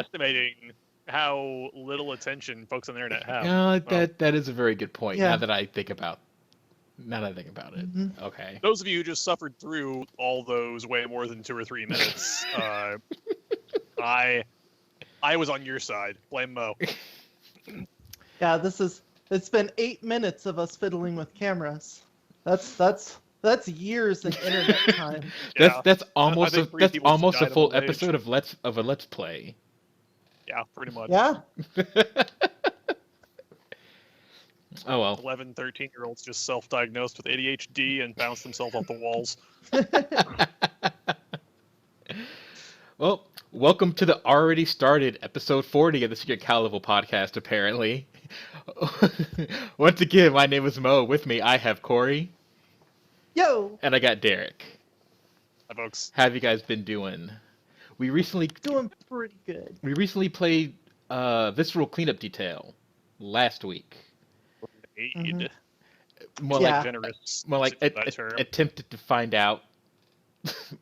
estimating how little attention folks on the internet have. That is a very good point. Yeah. Now that I think about it. Mhm. Okay. Those of you who just suffered through all those way more than 2 or 3 minutes, I was on your side. Blame Mo. Yeah, it's been 8 minutes of us fiddling with cameras. That's years of internet time. Yeah. That's almost think a, three that's people just almost a died of full old age. episode of a let's play. Yeah, pretty much. Yeah. Oh well. 11, 13-year-olds just self-diagnosed with ADHD and bounced themselves off the walls. Well, welcome to the already started episode 40 of the Secret Cow Level podcast, apparently. Once again, my name is Mo. With me, I have Corey. Yo. And I got Derek. Hi, folks. How have you guys been doing? We recently Doing pretty good. played Visceral Cleanup Detail last week. Aid. More Yeah. like Generous. more like use of that term. attempted to find out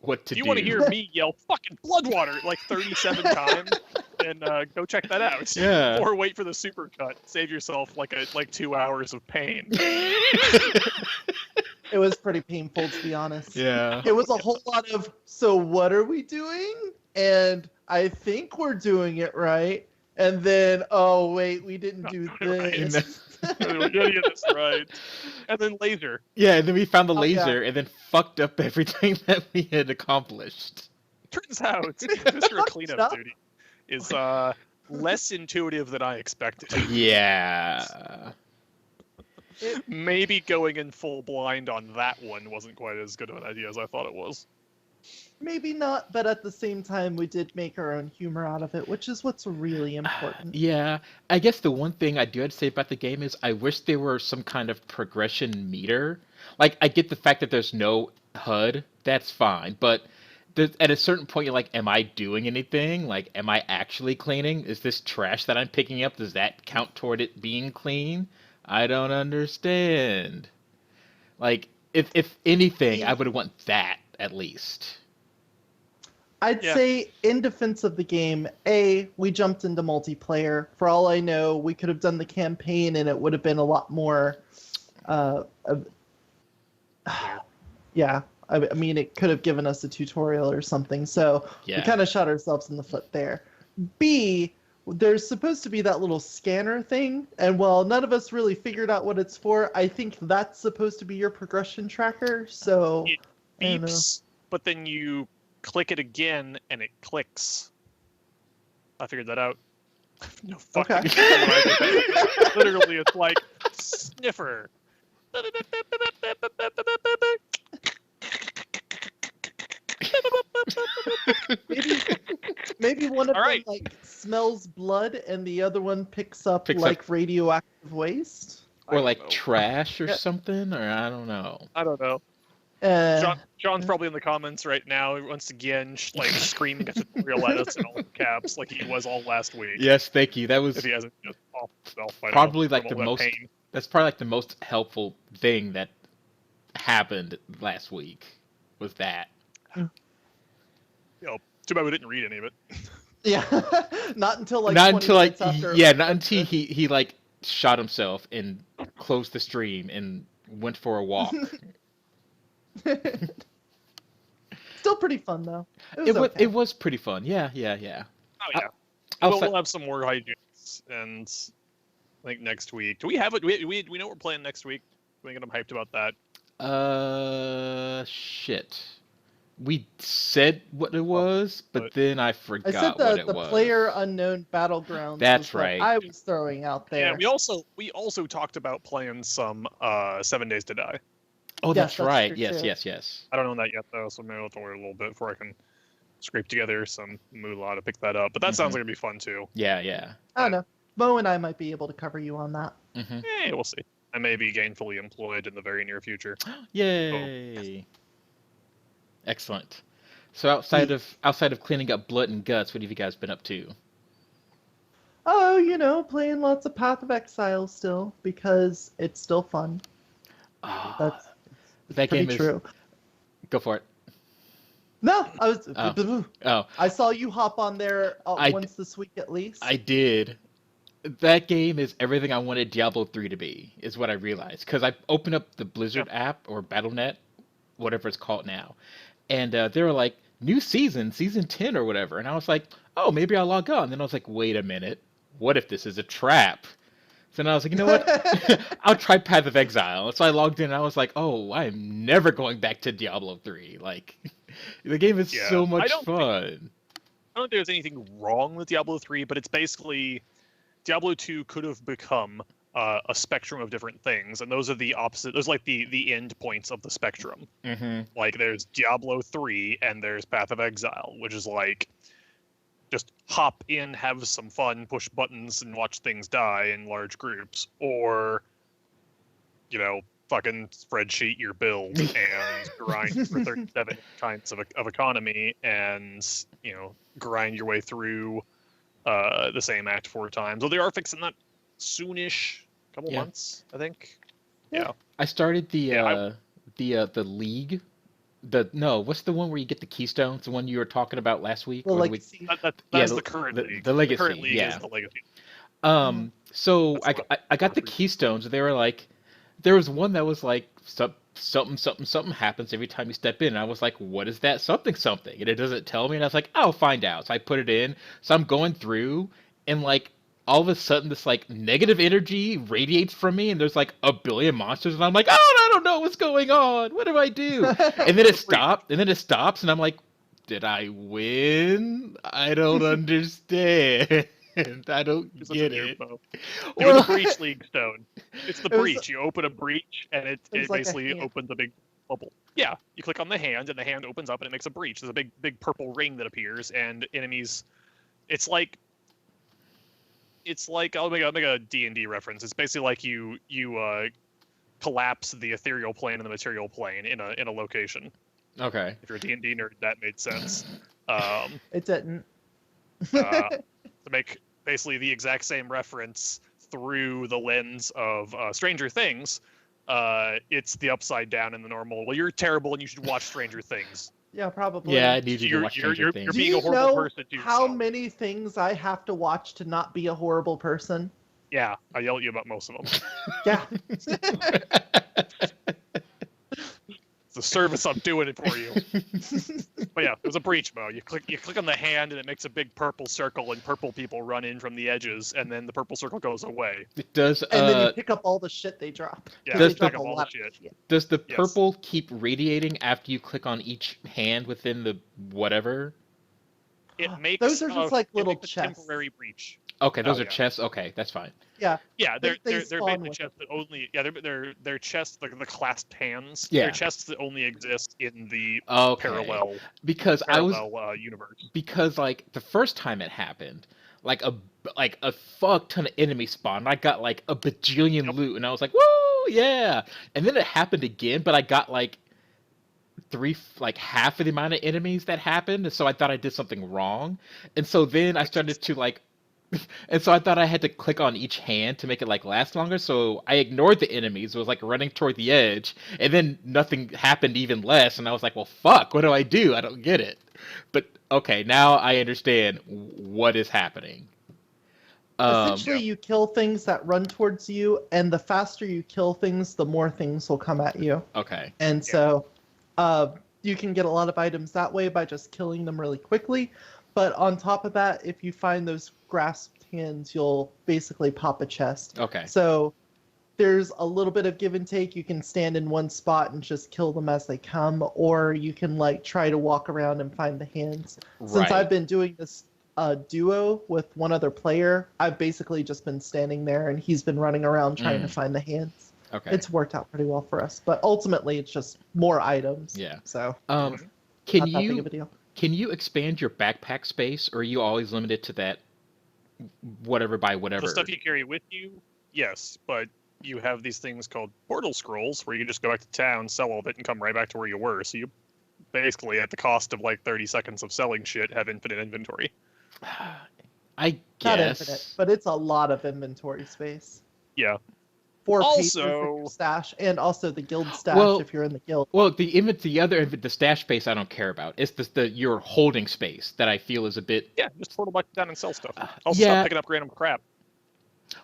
what to If you do. want to hear me yell fucking Bloodwater like 37 times, then go check that out. Yeah. Or wait for the supercut. Save yourself like 2 hours of pain. It was pretty painful, to be honest. Yeah. It was a whole lot of, so what are we doing? And I think we're doing it right. And then, oh, wait, we didn't do And this. We're gonna get this right. And then laser. Yeah, and then we found the Oh, yeah. laser and then fucked up everything that we had accomplished. Turns out Mr. Cleanup Stop. Duty is less intuitive than I expected. Yeah. Maybe going in full blind on that one wasn't quite as good of an idea as I thought it was. Maybe not, but at the same time, we did make our own humor out of it, which is what's really important. Yeah. I guess the one thing I do have to say about the game is I wish there were some kind of progression meter. Like, I get the fact that there's no HUD, that's fine, but at a certain point you're like, am I doing anything? Like, am I actually cleaning? Is this trash that I'm picking up? Does that count toward it being clean? I don't understand. Like, if anything, I would want that at least. I'd Yeah. say, in defense of the game, A, we jumped into multiplayer. For all I know, we could have done the campaign and it would have been a lot more. Yeah, I mean, it could have given us a tutorial or something. So Yeah. we kind of shot ourselves in the foot there. B, there's supposed to be that little scanner thing. And while none of us really figured out what it's for, I think that's supposed to be your progression tracker. So. It I don't know. beeps, but then you click it again and it clicks. I figured that out. No fucking Okay. clue why I did that. Literally, it's like sniffer. Maybe one of All right. them like smells blood and the other one picks up Picks like radioactive waste. Or I like don't know. trash or Yeah. something, or I don't know. I don't know. Uh, John's probably in the comments right now, once again, like screaming a tutorial at us in all caps, like he was all last week. Yes, thank you. That was If he hasn't just off himself by now probably from like all the that most. pain. That's probably like the most helpful thing that happened last week. Was that? You know, too bad we didn't read any of it. yeah, not until like Not 20 until like minutes after. yeah, not until he like shot himself and closed the stream and went for a walk. Still pretty fun though. It was It was okay. it was pretty fun. Yeah. Oh yeah. Outside- We'll have some more hijinks, and I think next week. Do we have it? We know what we're playing next week. We get them hyped about that. Shit. We said what it was, but but- then I I forgot said what the it was. player unknown battlegrounds. That's was what right. I was throwing out there. Yeah, we also talked about playing some 7 Days to Die. Oh, Yes, that's that's right. true, Yes, too. yes. I don't own that yet though, so maybe I'll have to wait a little bit before I can scrape together some moolah to pick that up. But that sounds like it'd be fun too. Yeah. I don't know. Mo and I might be able to cover you on that. Mm-hmm. Hey, we'll see. I may be gainfully employed in the very near future. Yay! Excellent. So outside of cleaning up blood and guts, what have you guys been up to? Oh, playing lots of Path of Exile still because it's still fun. Ah, That's that pretty game is. true. Go for it. No, I was. Oh, I saw you hop on there I- once this week at least. I did. That game is everything I wanted Diablo 3 to be, is what I realized. Because I opened up the Blizzard app, or Battle.net, whatever it's called now, and they were like, new season 10 or whatever. And I was like, oh, maybe I'll log on. Then I was like, wait a minute. What if this is a trap? So then I was like, you know what? I'll try Path of Exile. So I logged in and I was like, oh, I'm never going back to Diablo 3. Like, the game is Yeah, so I much don't think- fun. I don't think there's anything wrong with Diablo 3, but it's basically Diablo 2 could have become a spectrum of different things, and those are the opposite. Those are like the end points of the spectrum. Hmm. Like there's Diablo 3 and there's Path of Exile, which is like just hop in, have some fun, push buttons, and watch things die in large groups, or fucking spreadsheet your build and grind for 37 kinds of economy, and grind your way through the same act 4 times. So they are fixing that soonish, couple Yeah. months, I think. I started the Yeah, the League. What's the one where you get the keystones? The one you were talking about last week? the or the week? legacy. That's the- the current the- league. the legacy, current league yeah. is the legacy. So That's I got the what- keystones, and they were like, there was one that was like something happens every time you step in. And I was like, what is that something? And it doesn't tell me, and I was like, I'll find out. So I put it in. So I'm going through, and like all of a sudden this like negative energy radiates from me, and there's like a billion monsters, and I'm like, oh, I don't know what's going on. What do I do? And then it stopped, and I'm like, did I win? I don't understand. I don't You're such a get nerd, it. Bo. Well- It's the breach league stone. It's the It was- breach. You open a breach, and it was like a basically hand. opens a big bubble. Yeah, you click on the hand, and the hand opens up, and it makes a breach. There's a big purple ring that appears, and enemies. It's like I'll make a D&D reference. It's basically like you collapse the ethereal plane and the material plane in a location. Okay. If you're a D&D nerd, that made sense. It didn't. To make basically the exact same reference through the lens of Stranger Things, it's the upside down in the normal. Well, you're terrible and you should watch Stranger Things. Yeah, probably. Yeah, I need you to You're- watch you're- Stranger you're- Things. you're Do being you a horrible know person to how yourself. many things I have to watch to not be a horrible person? Yeah, I yell at you about most of them. Yeah. It's the service I'm doing it for you. But yeah, there's a breach mode. You click on the hand and it makes a big purple circle, and purple people run in from the edges, and then the purple circle goes away. Does And then you pick up all the shit they drop. Yeah, 'Cause Does they the- drop pick up a all lot the of shit. does the Yes. purple keep radiating after you click on each hand within the whatever? It makes Those are just like it little makes a chests. temporary breach. Okay, those Oh, are yeah. chests. Okay, that's fine. Yeah, They they're spawn basically with chests that only they're chests like the clasped hands. Yeah. They're chests that only exist in the Okay. parallel Because universe. because like the first time it happened, like a fuck ton of enemy spawned. I got like a bajillion Yep. loot, and I was like, woo, yeah. And then it happened again, but I got like half of the amount of enemies that happened, and so I thought I did something wrong. And so then I started to like and so I thought I had to click on each hand to make it like last longer. So I ignored the enemies, was like running toward the edge, and then nothing happened even less. And I was like, well, fuck, what do? I don't get it. But okay, now I understand what is happening. Essentially, you kill things that run towards you, and the faster you kill things, the more things will come at you. Okay. And so you can get a lot of items that way by just killing them really quickly. But on top of that, if you find those grasped hands, you'll basically pop a chest. Okay. So there's a little bit of give and take. You can stand in one spot and just kill them as they come, or you can like try to walk around and find the hands. Since Right. I've been doing this duo with one other player, I've basically just been standing there and he's been running around trying to find the hands. Okay. It's worked out pretty well for us, but ultimately it's just more items. Yeah. So Can not that big you of a deal. can you expand your backpack space, or are you always limited to that whatever by whatever? The stuff you carry with you, yes, but you have these things called portal scrolls where you just go back to town, sell all of it, and come right back to where you were. So you basically, at the cost of like 30 seconds of selling shit, have infinite inventory. I Not guess. infinite, but it's a lot of inventory space. Yeah. 4 pages of Also- your stash, and also the guild stash Well- if you're in the guild. Well, the stash space I don't care about. It's the your holding space that I feel is a bit. Yeah, just portal back down and sell stuff. Also, yeah. stop picking up random crap.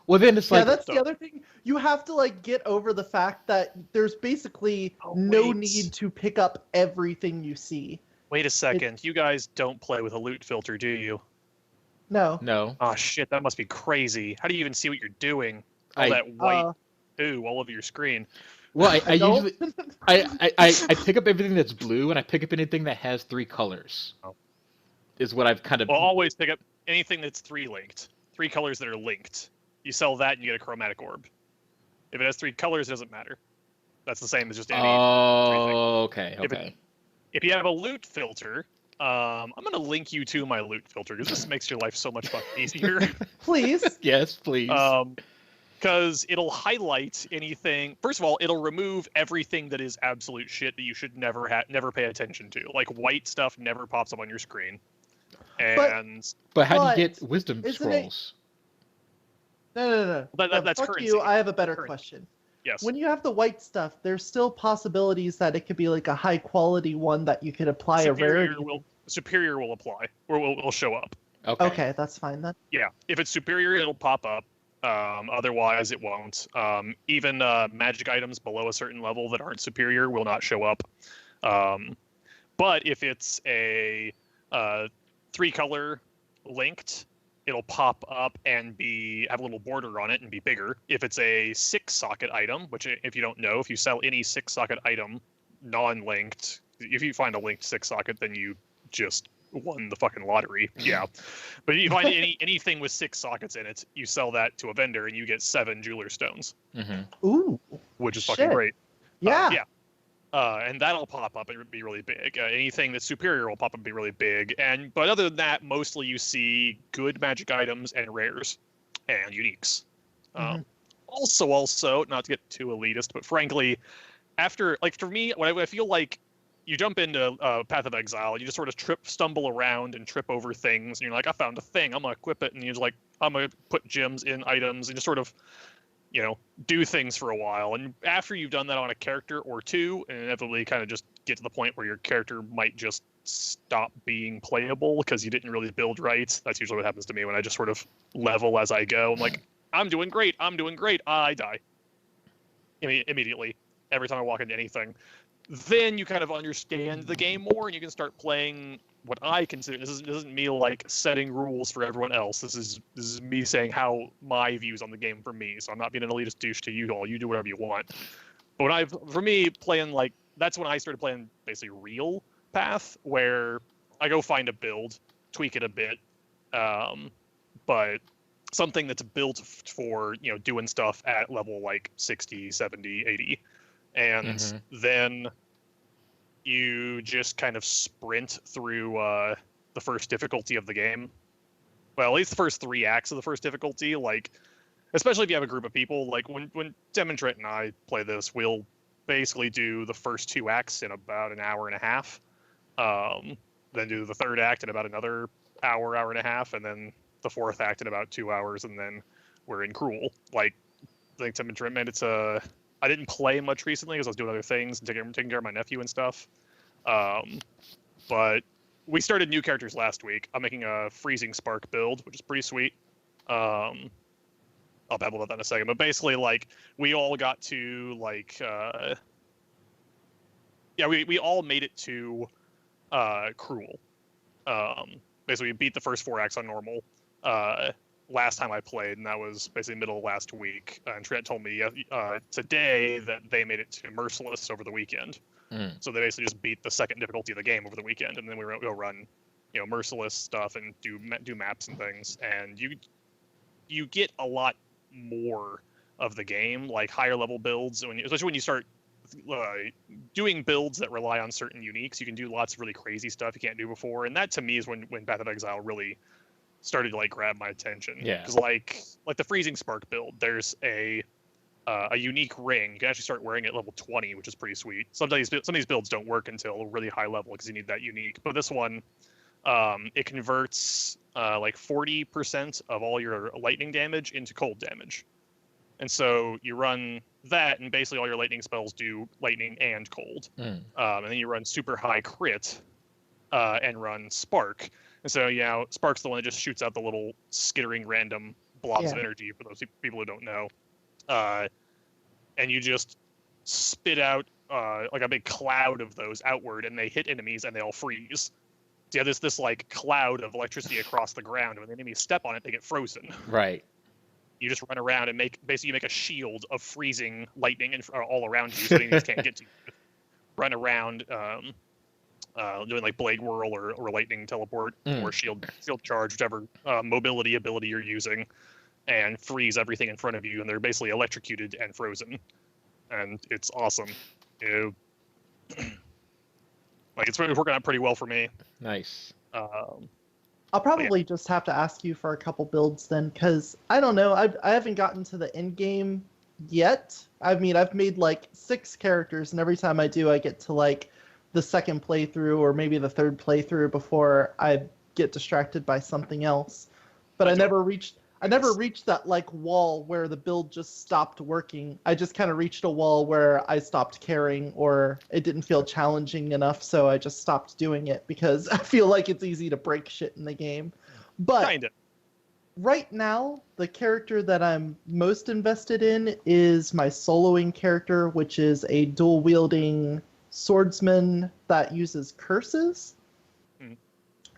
Well, then it's Yeah, like that's the other thing. You have to like get over the fact that there's basically Oh, no wait. need to pick up everything you see. Wait a second. You guys don't play with a loot filter, do you? No. no. Oh shit, that must be crazy. How do you even see what you're doing? All I- that white Uh, ooh all over your screen. Well, I don't. usually I pick up everything that's blue and I pick up anything that has 3 colors. Oh. Is what I've kind of. Well, always pick up anything that's 3 linked. 3 colors that are linked. You sell that and you get a chromatic orb. If it has 3 colors, it doesn't matter. That's the same as just any. Oh, okay, If it- okay. If you have a loot filter, I'm gonna link you to my loot filter because this makes your life so much fucking easier. Please. Yes, please. Because it'll highlight anything. First of all, it'll remove everything that is absolute shit that you should never pay attention to. Like white stuff never pops up on your screen. And but how do but you get wisdom isn't it- scrolls? No. That's fuck currency. you. I have a better Currency. question. yes, When you have the white stuff, there's still possibilities that it could be like a high quality one that you could apply a rarity. superior will apply or will show up. Okay. Okay, that's fine then. Yeah, if it's superior, it'll pop up. Otherwise, it won't. Even magic items below a certain level that aren't superior will not show up. But if it's a 3-color linked, it'll pop up and have a little border on it and be bigger. If it's a 6-socket item, which if you don't know, if you sell any 6-socket item non-linked, if you find a linked 6-socket, then you just won the fucking lottery. Yeah. But if you find anything with 6 sockets in it, you sell that to a vendor and you get 7 jeweler stones, Mm-hmm. Ooh. which is fucking Shit. great. Yeah. Yeah. And that'll pop up and be really big. Anything that's superior will pop up and be really big. But other than that, mostly you see good magic items and rares and uniques. Mhm. Also, not to get too elitist, but frankly, after, like, for me, when I feel like you jump into Path of Exile, you just sort of stumble around and trip over things, and you're like, I found a thing, I'm gonna equip it, and you're just like, I'm gonna put gems in items, and just sort of, do things for a while. And after you've done that on a character or two, and inevitably kind of just get to the point where your character might just stop being playable because you didn't really build right. That's usually what happens to me when I just sort of level as I go. I'm like, I'm doing great, I die. Immediately, every time I walk into anything. Then you kind of understand the game more, and you can start playing what I consider. This isn't me like setting rules for everyone else. This is me saying how my views on the game for me. So I'm not being an elitist douche to you all. You do whatever you want. But for me, playing like that's when I started playing basically real Path, where I go find a build, tweak it a bit, but something that's built for doing stuff at level like 60, 70, 80. And then you just kind of sprint through the first difficulty of the game. Well, at least the first 3 acts of the first difficulty. Like, especially if you have a group of people. Like when Tim and Trent and I play this, we'll basically do the first 2 acts in about an hour and a half. Then do the 3rd act in about another hour and a half, and then the 4th act in about 2 hours, and then we're in Cruel. Like, I think Tim and Trent, man, I didn't play much recently because I was doing other things and taking care of my nephew and stuff. But we started new characters last week. I'm making a Freezing Spark build, which is pretty sweet. I'll babble about that in a second. But basically, like, we all got to, like, we all made it to Cruel. Basically, we beat the first 4 acts on normal. Last time I played, and that was basically middle of last week. And Trent told me today that they made it to Merciless over the weekend. So they basically just beat the 2nd difficulty of the game over the weekend, and then we go run, Merciless stuff and do maps and things. And you get a lot more of the game, like higher level builds, especially when you start doing builds that rely on certain uniques. You can do lots of really crazy stuff you can't do before, and that to me is when Path of Exile really started to like grab my attention. Yeah. Because like the Freezing Spark build, there's a unique ring. You can actually start wearing it at level 20, which is pretty sweet. Some of these builds don't work until a really high level because you need that unique. But this one, it converts like 40% of all your lightning damage into cold damage. And so you run that, and basically all your lightning spells do lightning and cold. Mm. And then you run super high crit and run spark. And so, spark's the one that just shoots out the little skittering random blobs of Yeah. energy for those people who don't know. And you just spit out like a big cloud of those outward, and they hit enemies and they all freeze. So you have this like cloud of electricity across the ground, and when the enemies step on it, they get frozen. Right. You just run around and make a shield of freezing lightning all around you, so enemies can't get to you. Run around, doing like blade whirl or lightning teleport or shield charge, whichever mobility ability you're using, and freeze everything in front of you, and they're basically electrocuted and frozen, and it's awesome. Like it's working out pretty well for me. Nice. I'll probably just have to ask you for a couple builds then, because I don't know. I haven't gotten to the end game yet. I mean, I've made like 6 characters, and every time I do, I get to like the second playthrough or maybe the third playthrough before I get distracted by something else. But I never reached that like wall where the build just stopped working. I just kind of reached a wall where I stopped caring, or it didn't feel challenging enough, so I just stopped doing it because I feel like it's easy to break shit in the game. But Kinda. right now, the character that I'm most invested in is my soloing character, which is a dual-wielding swordsman that uses curses.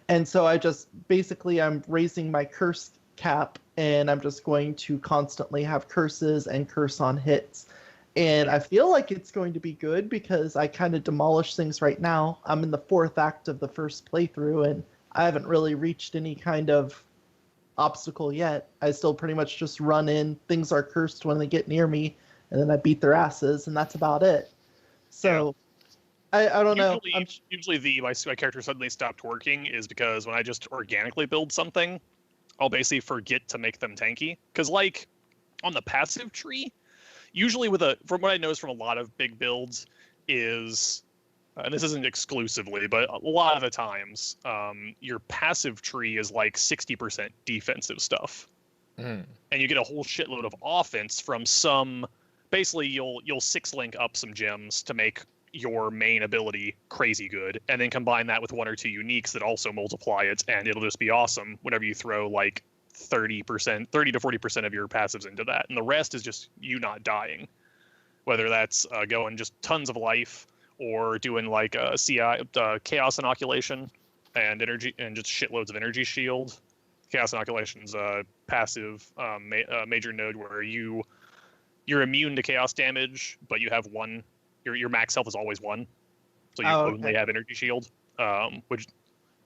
And so I'm raising my curse cap, and I'm just going to constantly have curses and curse on hits. And I feel like it's going to be good because I kind of demolish things right now. I'm in the 4th act of the first playthrough, and I haven't really reached any kind of obstacle yet. I still pretty much just run in, things are cursed when they get near me, and then I beat their asses, and that's about it. So, I don't know. Usually my character suddenly stopped working is because when I just organically build something, I'll basically forget to make them tanky. Because like on the passive tree, usually from what I noticed from a lot of big builds is, and this isn't exclusively, but a lot of the times, your passive tree is like 60% defensive stuff. And you get a whole shitload of offense from some, basically you'll 6-link up some gems to make your main ability crazy good, and then combine that with 1 or 2 uniques that also multiply it, and it'll just be awesome whenever you throw like 30 to 40% of your passives into that, and the rest is just you not dying, whether that's going just tons of life or doing like a chaos inoculation and energy and just shitloads of energy shield. Chaos inoculation's a passive major node where you're immune to chaos damage, but you have 1. Your max health is always 1, so you only have energy shield, which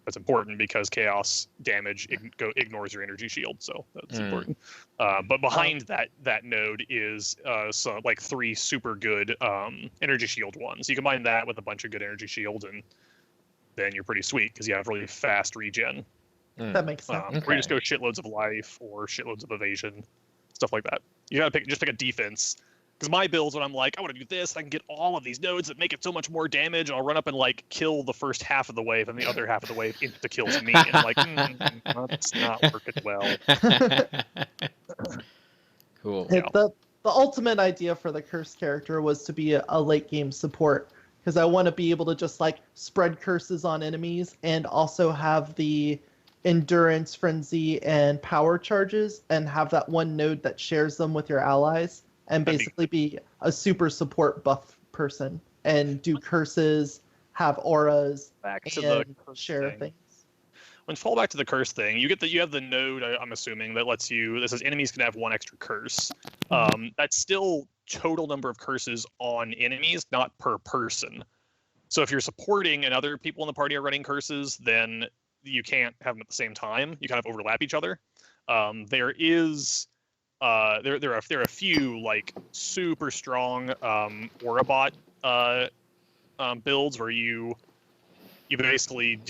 that's important because chaos damage ignores your energy shield, so that's important. But behind that node is like 3 super good energy shield ones. You combine that with a bunch of good energy shield, and then you're pretty sweet because you have really fast regen. That makes sense. Where you just go shitloads of life or shitloads of evasion, stuff like that. You gotta pick a defense. Because my builds, when I'm like, I want to do this, I can get all of these nodes that make it so much more damage, and I'll run up and like kill the first half of the wave, and the other half of the wave insta kills me. And I'm like, that's not working well. Cool. The ultimate idea for the curse character was to be a late game support, because I want to be able to just like spread curses on enemies and also have the endurance, frenzy, and power charges, and have that one node that shares them with your allies. And basically be a super support buff person and do curses, have auras, and share things. When fall back to the curse thing, you have the node, I'm assuming, that lets you. That says enemies can have 1 extra curse. That's still total number of curses on enemies, not per person. So if you're supporting and other people in the party are running curses, then you can't have them at the same time. You kind of overlap each other. There are a few like super strong Aurabot builds where you basically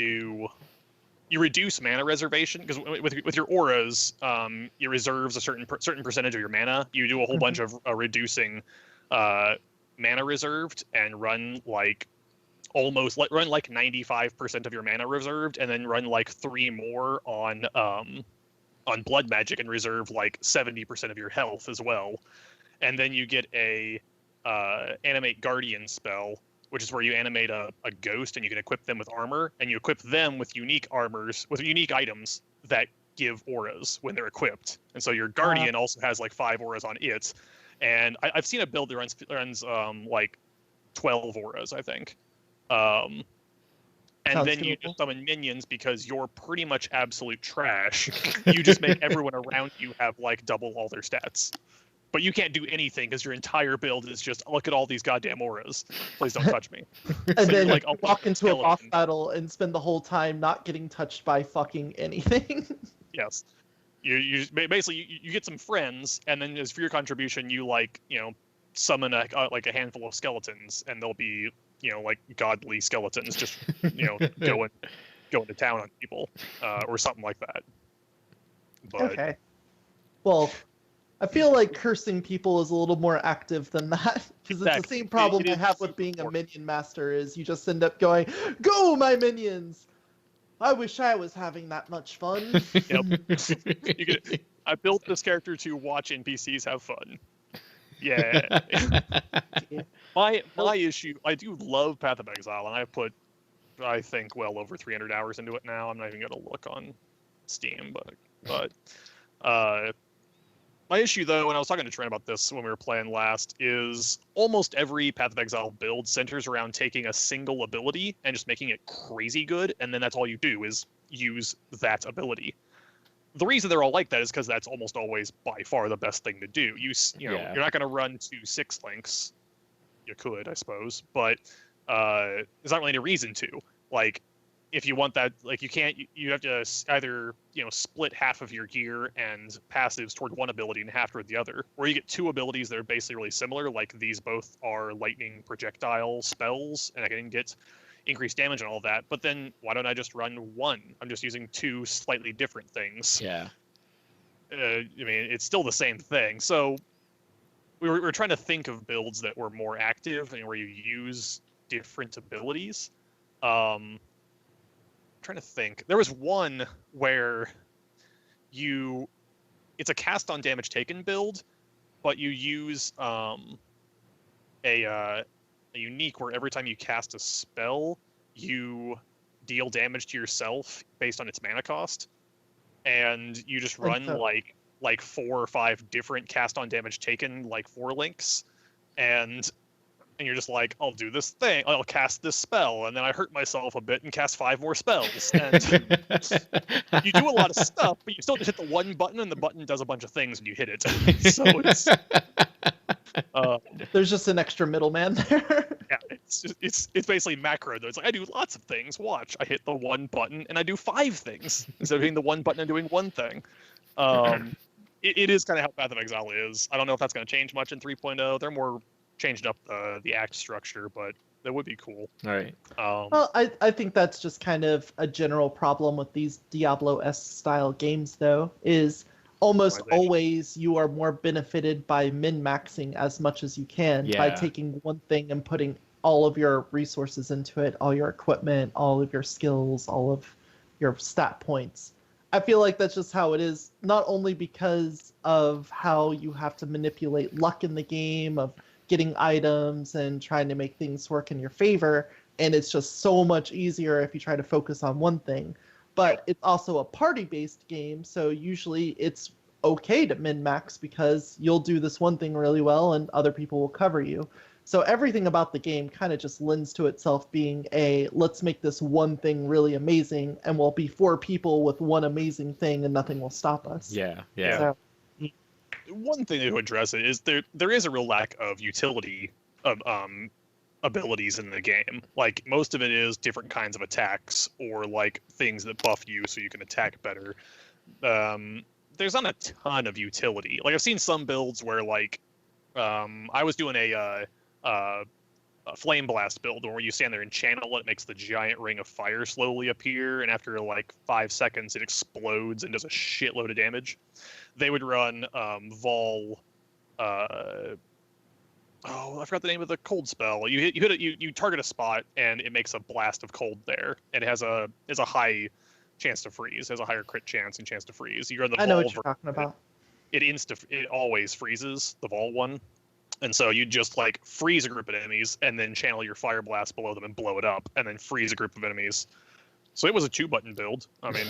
reduce mana reservation, because with your auras, it reserves a certain percentage of your mana. You do a whole bunch of reducing mana reserved and run like 95% of your mana reserved, and then run like 3 more on blood magic and reserve like 70% of your health as well. and then you get a animate guardian spell, which is where you animate a ghost and you can equip them with armor, and you equip them with unique armors, with unique items that give auras when they're equipped. And so your guardian also has like 5 auras on it. And I've seen a build that runs like 12 auras, I think. And Sounds then you doable. just summon minions because you're pretty much absolute trash. You just make everyone around you have like double all their stats. But you can't do anything because your entire build is just, look at all these goddamn auras. Please don't touch me. And So then you're like a walk into a boss skeleton. battle and spend the whole time not getting touched by fucking anything. Yes. You basically you get some friends, and then as for your contribution, you like summon like a handful of skeletons, and they'll be like godly skeletons, just going to town on people, or something like that. But Okay. Well, I feel like cursing people is a little more active than that, because it's the Exactly. same problem It I is have with super being a important. minion master. Is you just end up going, "Go, my minions!" I wish I was having that much fun. I built this character to watch NPCs have fun. Yeah. My issue, I do love Path of Exile, and I've put, I think, well over 300 hours into it now. I'm not even gonna look on Steam, but my issue though, and I was talking to Trent about this when we were playing last, is almost every Path of Exile build centers around taking a single ability and just making it crazy good, and then that's all you do is use that ability. The reason they're all like that is because that's almost always by far the best thing to do. You're not going to run 2 6 links. You could, I suppose, but there's not really any reason to. Like, if you want that, like you have to either split half of your gear and passives toward one ability and half toward the other, or you get 2 abilities that are basically really similar. Like these both are lightning projectile spells, and I can get increased damage and all that. But then why don't I just run 1? I'm just using 2 slightly different things. Yeah. I mean, it's still the same thing. So we were trying to think of builds that were more active and where you use different abilities. Trying to think. There was one where it's a cast on damage taken build, but you use a unique where every time you cast a spell, you deal damage to yourself based on its mana cost, and you just run like 4 or 5 different cast on damage taken like 4 links, and you're just like, I'll do this thing, I'll cast this spell, and then I hurt myself a bit and cast 5 more spells. And you do a lot of stuff, but you still just hit the one button, and the button does a bunch of things when you hit it. So it's There's just an extra middleman there. yeah, it's basically macro though. It's like I do lots of things. Watch, I hit the one button and I do 5 things instead of hitting the one button and doing one thing. It is kind of how Path of Exile is. I don't know if that's going to change much in 3.0. They're more changed up the act structure, but that would be cool. All right. Well, I think that's just kind of a general problem with these Diablo-esque style games, though, is almost always you are more benefited by min-maxing as much as you can by Yeah. taking one thing and putting all of your resources into it, all your equipment, all of your skills, all of your stat points. I feel like that's just how it is, not only because of how you have to manipulate luck in the game, of getting items and trying to make things work in your favor, and it's just so much easier if you try to focus on one thing. But it's also a party-based game, so usually it's okay to min-max because you'll do this one thing really well and other people will cover you. So everything about the game kind of just lends to itself being let's make this one thing really amazing, and we'll be 4 people with one amazing thing and nothing will stop us. Yeah. So, One thing to address it is there is a real lack of utility of abilities in the game. Like most of it is different kinds of attacks or like things that buff you so you can attack better. There's not a ton of utility. Like I've seen some builds where like I was doing a flame blast build where you stand there and channel it, makes the giant ring of fire slowly appear, and after like 5 seconds it explodes and does a shitload of damage. They would run Vol I forgot the name of the cold spell. You target a spot and it makes a blast of cold there, and it has a high chance to freeze, has a higher crit chance and chance to freeze. You run the I know Vol what you're talking about. it always freezes the Vol one. And so you just like freeze a group of enemies and then channel your fire blast below them and blow it up, and then freeze a group of enemies. So it was a 2-button build. I mean,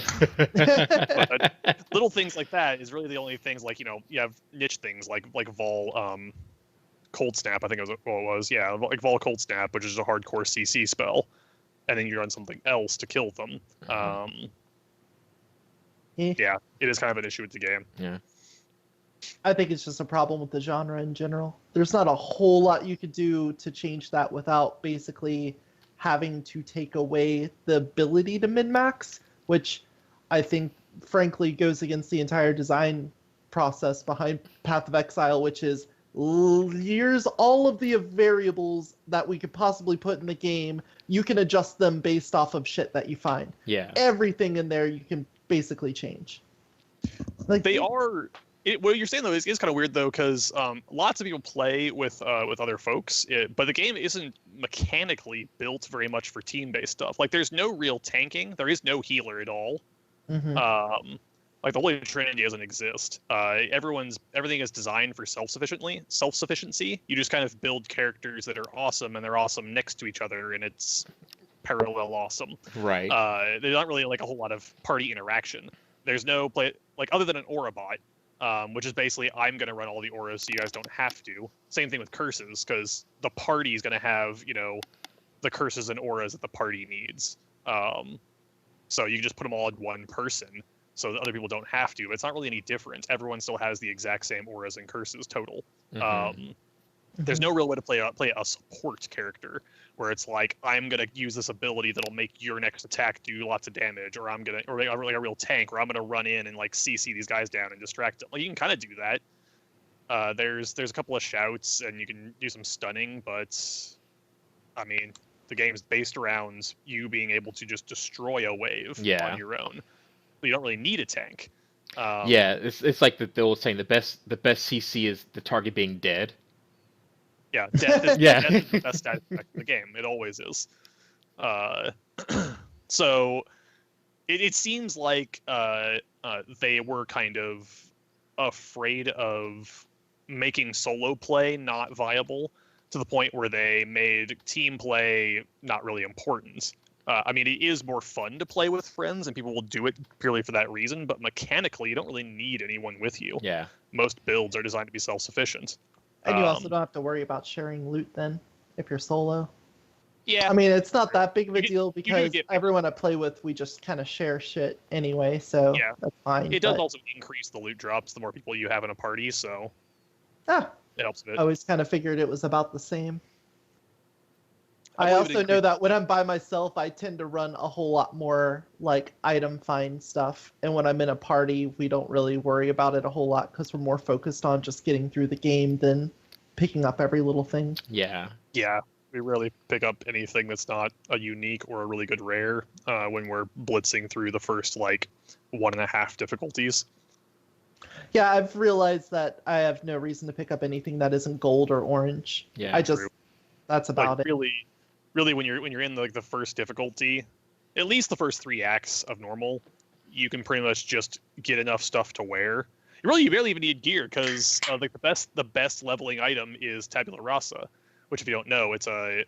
little things like that is really the only things, like, you have niche things like Vol Cold Snap, I think it was. Yeah, like Vol Cold Snap, which is a hardcore CC spell, and then you run something else to kill them. Yeah, it is kind of an issue with the game. Yeah. I think it's just a problem with the genre in general. There's not a whole lot you could do to change that without basically having to take away the ability to min-max, which I think, frankly, goes against the entire design process behind Path of Exile, which is here's all of the variables that we could possibly put in the game. You can adjust them based off of shit that you find. Yeah. Everything in there you can basically change. Like They are. What you're saying though is kind of weird though, because lots of people play with other folks, but the game isn't mechanically built very much for team-based stuff. Like, there's no real tanking. There is no healer at all. Mhm. Like, the Holy Trinity doesn't exist. Everything is designed for self-sufficiency. You just kind of build characters that are awesome, and they're awesome next to each other, and it's parallel awesome. Right. There's not really like a whole lot of party interaction. There's no play, like, other than an aura bot, which is basically, I'm going to run all the auras so you guys don't have to. Same thing with curses, because the party is going to have, the curses and auras that the party needs. So you can just put them all in one person, so that other people don't have to. But it's not really any different. Everyone still has the exact same auras and curses total. There's no real way to play a support character where it's like, I'm gonna use this ability that'll make your next attack do lots of damage, or like a real tank, or I'm gonna run in and like CC these guys down and distract them. Like, you can kind of do that. There's a couple of shouts and you can do some stunning, but I mean, the game's based around you being able to just destroy a wave on your own. You don't really need a tank. Yeah, it's like the old saying, the best CC is the target being dead. Yeah, death is, death is the best stat effect in the game. It always is. So it seems like they were kind of afraid of making solo play not viable, to the point where they made team play not really important. I mean, it is more fun to play with friends, and people will do it purely for that reason, but mechanically, you don't really need anyone with you. Yeah. Most builds are designed to be self-sufficient. And you also don't have to worry about sharing loot then, if you're solo. Yeah. I mean, it's not that big of a You deal because everyone I play with, we just kind of share shit anyway, so Yeah. that's fine. It does also increase the loot drops the more people you have in a party, so it helps a bit. I always kind of figured it was about the same. I believe it also know increased- that when I'm by myself, I tend to run a whole lot more like item find stuff. And when I'm in a party, we don't really worry about it a whole lot because we're more focused on just getting through the game than picking up every little thing. Yeah. Yeah, we rarely pick up anything that's not a unique or a really good rare when we're blitzing through the first, like, 1.5 difficulties. Yeah, I've realized that I have no reason to pick up anything that isn't gold or orange. Yeah. I just, True. that's about Like, it. really, when you're in like the first difficulty, at least the first 3 acts of normal, you can pretty much just get enough stuff to wear. You barely even need gear, because like the best leveling item is Tabula Rasa, which, if you don't know, it's a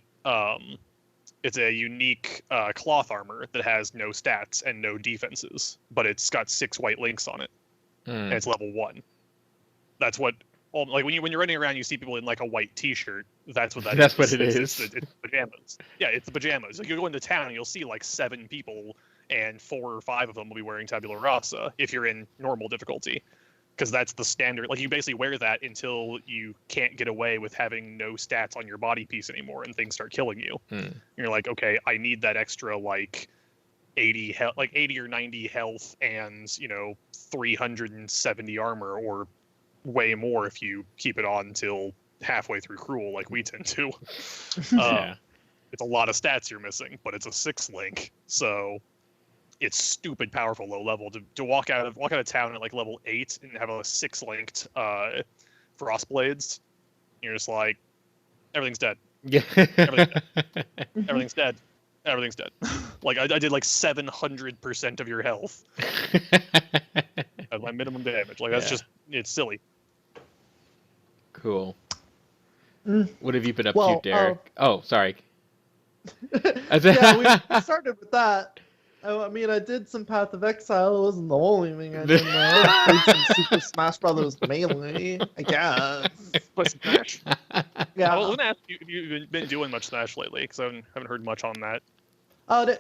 unique cloth armor that has no stats and no defenses, but it's got 6 white links on it, and it's level 1. That's what. Like, when you're running around, you see people in like a white T-shirt. That's what that That's is. what it It's is. the pajamas. Yeah, it's the pajamas. Like, you go into town, and you'll see like 7 people, and 4 or 5 of them will be wearing Tabula Rasa if you're in normal difficulty, because that's the standard. Like, you basically wear that until you can't get away with having no stats on your body piece anymore, and things start killing you. And you're like, okay, I need that extra like 80 or 90 health and 370 armor, or way more if you keep it on until halfway through Cruel, like we tend to. Yeah. It's a lot of stats you're missing, but it's a 6 link, so it's stupid powerful low level to walk out of town at like level 8 and have a 6 linked Frostblades. You're just like, everything's dead. Yeah. Everything's dead. Everything's dead. Like, I did like 700% of your health. I'm my minimum damage. Like that's Yeah. just it's silly. Cool. Mm. What have you been up Well, to, Derek? Oh, sorry. Yeah, we started with that. I mean, I did some Path of Exile. It wasn't the only thing I did. Though. I played some Super Smash Brothers Melee, I guess. Play some Smash. Yeah. I was gonna ask you if you've been doing much Smash lately, because I haven't heard much on that.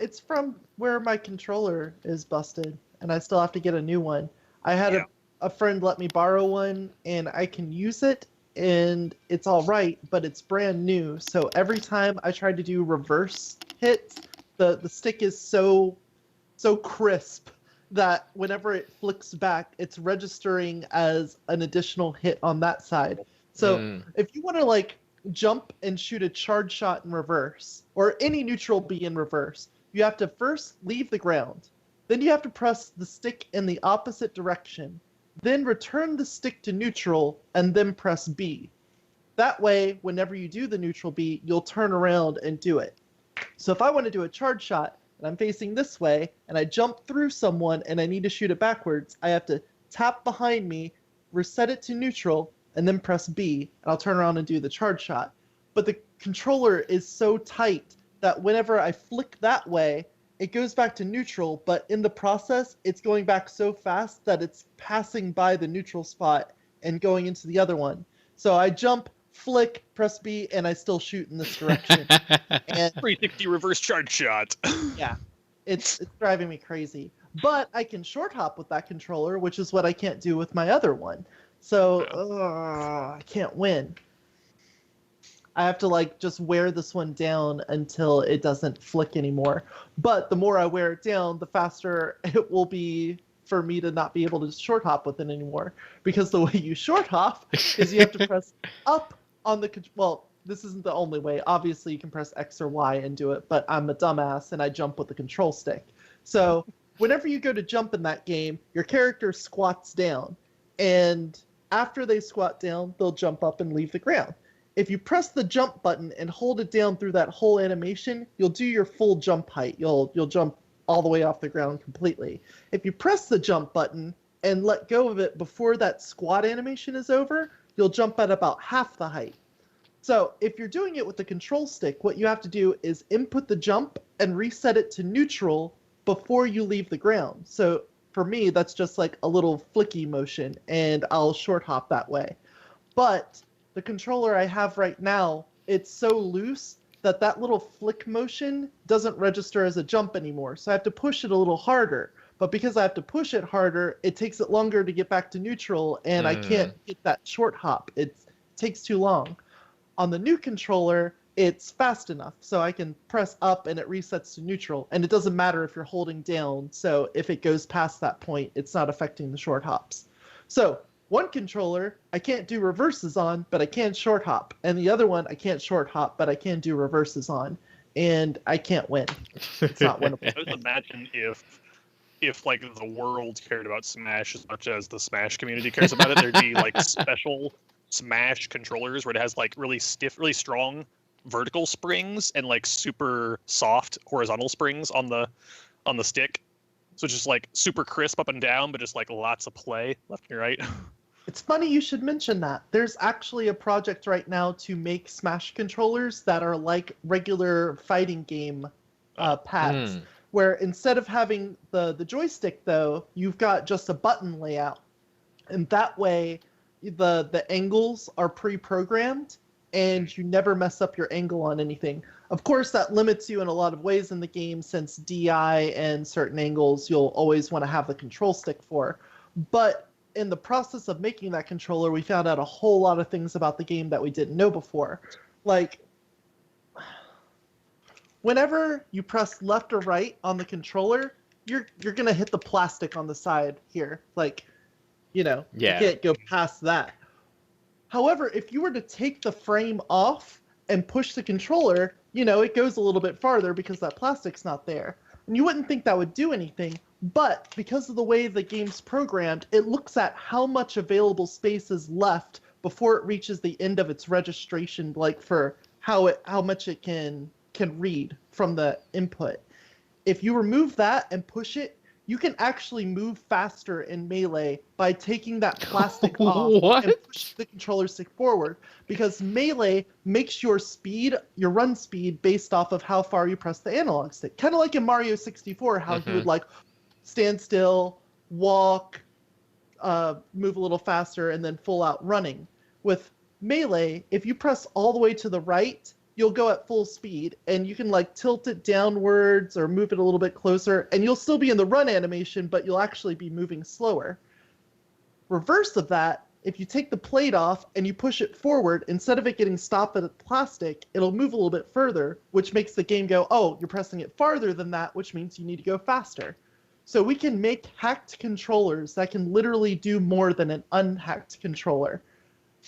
It's from where my controller is busted, and I still have to get a new one. I had Yeah. a friend let me borrow one, and I can use it, and it's all right, but it's brand new. So every time I try to do reverse hits, the stick is so crisp that whenever it flicks back, it's registering as an additional hit on that side. So if you want to like jump and shoot a charge shot in reverse, or any neutral B in reverse, you have to first leave the ground. Then you have to press the stick in the opposite direction. Then return the stick to neutral, and then press B. That way, whenever you do the neutral B, you'll turn around and do it. So if I want to do a charge shot, and I'm facing this way, and I jump through someone, and I need to shoot it backwards, I have to tap behind me, reset it to neutral, and then press B, and I'll turn around and do the charge shot. But the controller is so tight that whenever I flick that way, it goes back to neutral, but in the process, it's going back so fast that it's passing by the neutral spot and going into the other one. So I jump, flick, press B, and I still shoot in this direction. And 360 reverse charge shot. yeah, it's driving me crazy. But I can short hop with that controller, which is what I can't do with my other one. So I can't win. I have to like just wear this one down until it doesn't flick anymore. But the more I wear it down, the faster it will be for me to not be able to short hop with it anymore. Because the way you short hop is you have to press up on the well, this isn't the only way. Obviously, you can press X or Y and do it, but I'm a dumbass and I jump with the control stick. So whenever you go to jump in that game, your character squats down, and after they squat down, they'll jump up and leave the ground. If you press the jump button and hold it down through that whole animation, you'll do your full jump height. You'll jump all the way off the ground completely. If you press the jump button and let go of it before that squat animation is over, you'll jump at about half the height. So if you're doing it with the control stick, what you have to do is input the jump and reset it to neutral before you leave the ground. So for me, that's just like a little flicky motion, and I'll short hop that way. But the controller I have right now, it's so loose that that little flick motion doesn't register as a jump anymore. So I have to push it a little harder. But because I have to push it harder, it takes it longer to get back to neutral, and I can't get that short hop. It takes too long. On the new controller, it's fast enough, so I can press up and it resets to neutral, and it doesn't matter if you're holding down, so if it goes past that point, it's not affecting the short hops. So one controller, I can't do reverses on, but I can short hop, and the other one, I can't short hop, but I can do reverses on, and I can't win. It's not winnable. I just imagine if like the world cared about Smash as much as the Smash community cares about it, there'd be like special Smash controllers where it has like really stiff, really strong vertical springs and like super soft horizontal springs on the stick. So just like super crisp up and down, but just like lots of play left and right. It's funny you should mention that. There's actually a project right now to make Smash controllers that are like regular fighting game pads, where instead of having the joystick, though, you've got just a button layout. And that way, the angles are pre-programmed, and you never mess up your angle on anything. Of course, that limits you in a lot of ways in the game, since DI and certain angles you'll always want to have the control stick for. But in the process of making that controller, we found out a whole lot of things about the game that we didn't know before. Like, whenever you press left or right on the controller, you're going to hit the plastic on the side here. Like, you know, you can't go past that. However, if you were to take the frame off and push the controller, you know, it goes a little bit farther because that plastic's not there. And you wouldn't think that would do anything, but because of the way the game's programmed, it looks at how much available space is left before it reaches the end of its registration, like for how much it can read from the input. If you remove that and push it, you can actually move faster in Melee by taking that plastic off What? and push the controller stick forward. Because Melee makes your speed, your run speed, based off of how far you press the analog stick. Kind of like in Mario 64, how you would like stand still, walk, move a little faster, and then full out running. With Melee, if you press all the way to the right, you'll go at full speed, and you can like tilt it downwards or move it a little bit closer, and you'll still be in the run animation, but you'll actually be moving slower. Reverse of that, if you take the plate off and you push it forward, instead of it getting stopped at the plastic, it'll move a little bit further, which makes the game go, oh, you're pressing it farther than that, which means you need to go faster. So we can make hacked controllers that can literally do more than an unhacked controller.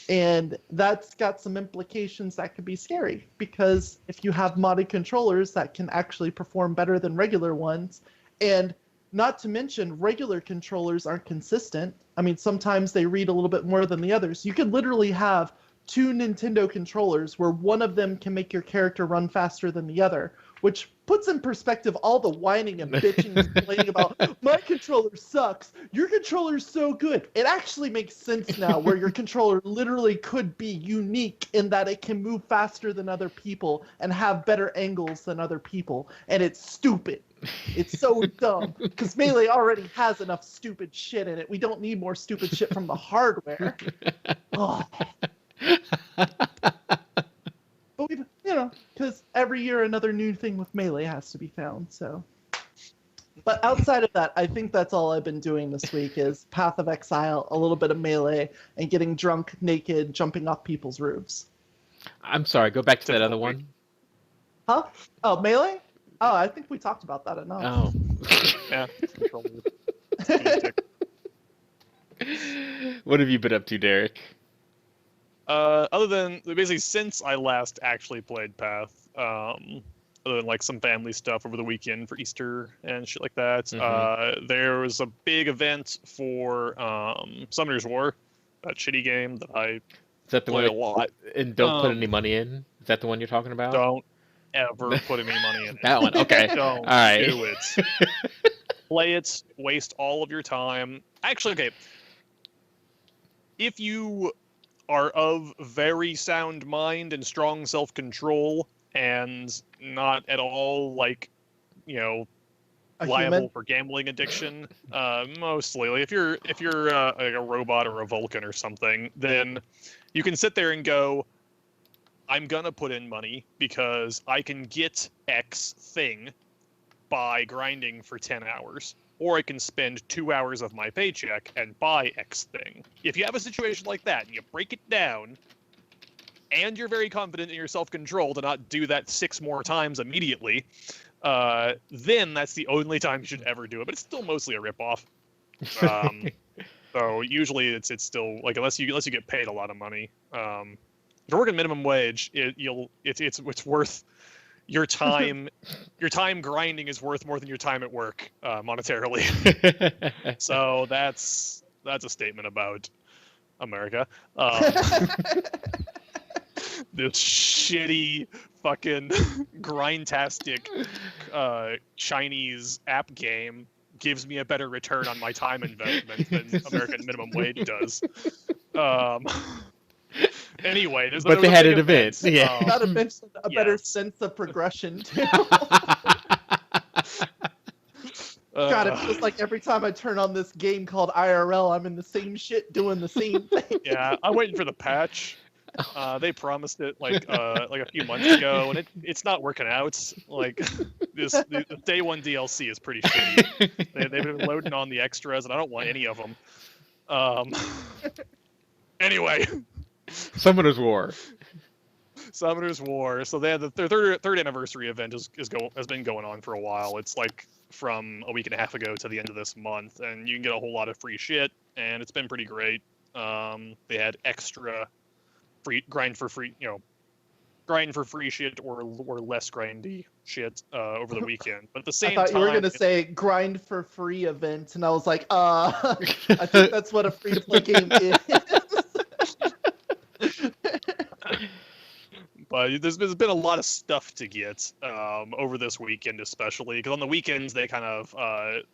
And that's got some implications that could be scary, because if you have modded controllers that can actually perform better than regular ones, and not to mention regular controllers aren't consistent. I mean, sometimes they read a little bit more than the others. You could literally have two Nintendo controllers where one of them can make your character run faster than the other, which puts in perspective all the whining and bitching and complaining about, my controller sucks, your controller's so good. It actually makes sense now where your controller literally could be unique in that it can move faster than other people and have better angles than other people. And it's stupid. It's so dumb, because Melee already has enough stupid shit in it. We don't need more stupid shit from the hardware. Oh. But we've, because every year another new thing with Melee has to be found, so. But outside of that, I think that's all I've been doing this week is Path of Exile, a little bit of Melee, and getting drunk, naked, jumping off people's roofs. I'm sorry, go back to that other one. Huh? Oh, Melee? Oh, I think we talked about that enough. Oh. Yeah. What have you been up to, Derek? Other than basically since I last actually played Path, other than like some family stuff over the weekend for Easter and shit like that, there was a big event for Summoner's War, that shitty game that I Is that the play one? a lot. And don't put any money in? Is that the one you're talking about? Don't ever put any money in it. That one, okay. Don't All right. do it. Play it, waste all of your time. Actually, okay. If you are of very sound mind and strong self-control and not at all like, liable for gambling addiction, mostly. Like if you're like a robot or a Vulcan or something, then you can sit there and go, I'm gonna put in money because I can get X thing by grinding for 10 hours. Or I can spend 2 hours of my paycheck and buy X thing. If you have a situation like that and you break it down, and you're very confident in your self-control to not do that 6 more times immediately, then that's the only time you should ever do it. But it's still mostly a ripoff. So usually it's still like unless you get paid a lot of money. If you're working minimum wage, it's worth. Your time grinding is worth more than your time at work monetarily. So that's a statement about America. This shitty fucking grindtastic Chinese app game gives me a better return on my time investment than American minimum wage does. Anyway, but they had an event. Yeah. Not to mention a better sense of progression too. God, it feels like every time I turn on this game called IRL, I'm in the same shit doing the same thing. Yeah, I'm waiting for the patch. They promised it like a few months ago, and it's not working out. Like the day one DLC is pretty shitty. They've been loading on the extras, and I don't want any of them. Anyway. Summoner's War. Summoner's War. So they had their third anniversary event has been going on for a while. It's like from a week and a half ago to the end of this month, and you can get a whole lot of free shit, and it's been pretty great. They had extra grind for free shit or less grindy shit over the weekend. But at the same time, I thought you were gonna say grind for free event, and I was like, I think that's what a free to play game is. But there's been a lot of stuff to get over this weekend, especially because on the weekends they kind of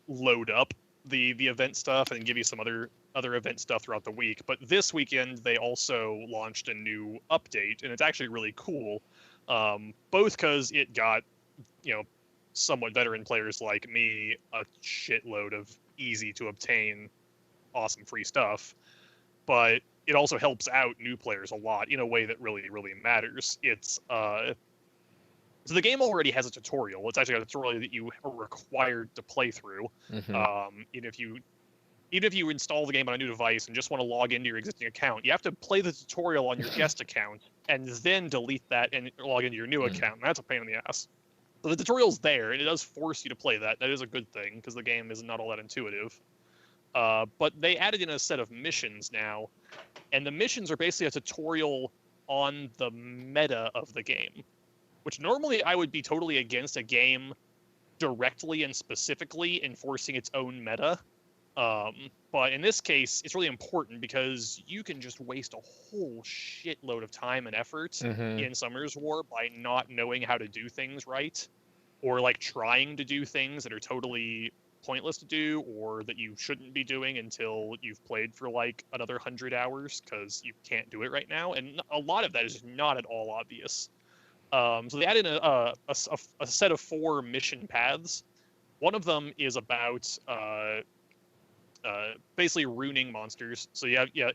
load up the event stuff and give you some other event stuff throughout the week. But this weekend they also launched a new update, and it's actually really cool. Both because it got somewhat veteran players like me a shitload of easy to obtain, awesome free stuff, but it also helps out new players a lot in a way that really, really matters. It's so the game already has a tutorial. It's actually a tutorial that you are required to play through. Even if you install the game on a new device and just want to log into your existing account, you have to play the tutorial on your guest account and then delete that and log into your new account. And that's a pain in the ass. So the tutorial's there, and it does force you to play that. That is a good thing, because the game is not all that intuitive. But they added in a set of missions now, and the missions are basically a tutorial on the meta of the game, which normally I would be totally against a game directly and specifically enforcing its own meta. But in this case, it's really important because you can just waste a whole shitload of time and effort in Summoner's War by not knowing how to do things right, or like trying to do things that are totally pointless to do, or that you shouldn't be doing until you've played for like another 100 hours because you can't do it right now. And a lot of that is just not at all obvious. So they added a set of 4 mission paths. One of them is about basically runing monsters. So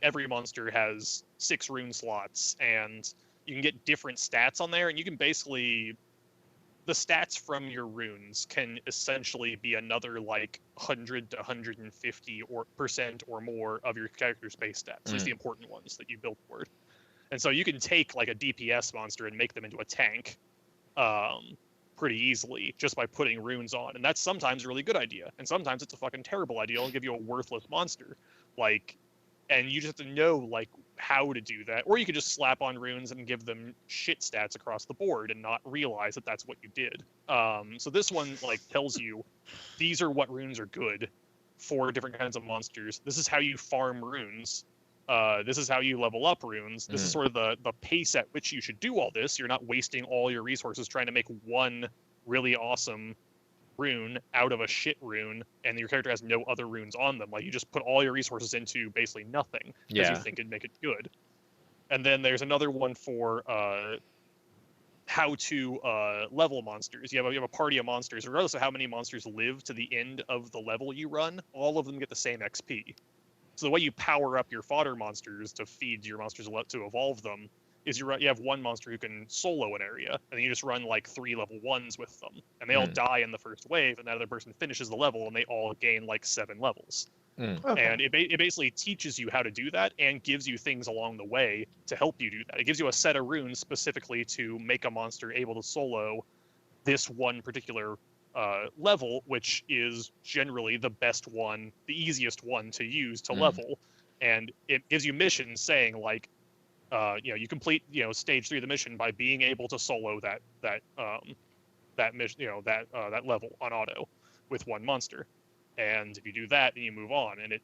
every monster has 6 rune slots, and you can get different stats on there, and you can basically, the stats from your runes can essentially be another like 100 to 150% or more of your character's base stats. So it's the important ones that you build for. And so you can take like a DPS monster and make them into a tank pretty easily just by putting runes on. And that's sometimes a really good idea. And sometimes it's a fucking terrible idea. It'll give you a worthless monster. And you just have to know like how to do that. Or you could just slap on runes and give them shit stats across the board and not realize that that's what you did. So this one like tells you these are what runes are good for different kinds of monsters. This is how you farm runes. This is how you level up runes. This is sort of the pace at which you should do all this. You're not wasting all your resources trying to make one really awesome rune out of a shit rune, and your character has no other runes on them. Like, you just put all your resources into basically nothing because you think it'd make it good. And then there's another one for how to level monsters. You have a party of monsters. Regardless of how many monsters live to the end of the level you run, all of them get the same XP. So the way you power up your fodder monsters to feed your monsters to evolve them is you have one monster who can solo an area, and then you just run like 3 level 1s with them, and they all die in the first wave, and that other person finishes the level, and they all gain like 7 levels. Okay. And it basically teaches you how to do that and gives you things along the way to help you do that. It gives you a set of runes specifically to make a monster able to solo this one particular level, which is generally the best one, the easiest one to use to level. And it gives you missions saying like, you complete stage 3 of the mission by being able to solo that mission, that level on auto with one monster. And if you do that, then you move on. And it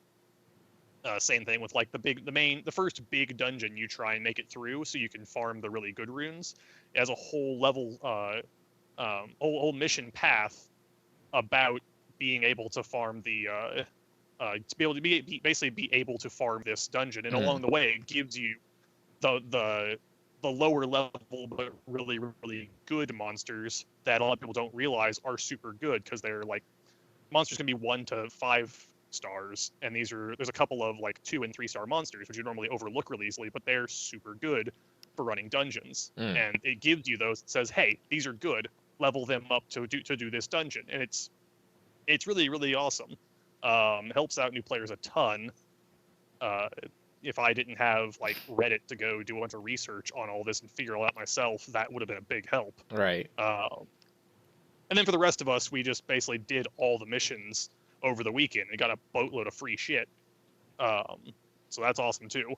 same thing with like the first big dungeon you try and make it through so you can farm the really good runes. It has a whole level whole mission path about being able to farm to be able to basically be able to farm this dungeon, and along the way it gives you the lower level but really, really good monsters that a lot of people don't realize are super good, because they're like monsters can be 1 to 5 stars, and there's a couple of like 2 and 3 star monsters which you normally overlook really easily, but they're super good for running dungeons. And it gives you those. It says, hey, these are good, level them up to do this dungeon. And it's really, really awesome. It helps out new players a ton. If I didn't have like Reddit to go do a bunch of research on all this and figure it out myself, that would have been a big help. Right. And then for the rest of us, we just basically did all the missions over the weekend and got a boatload of free shit. So that's awesome too.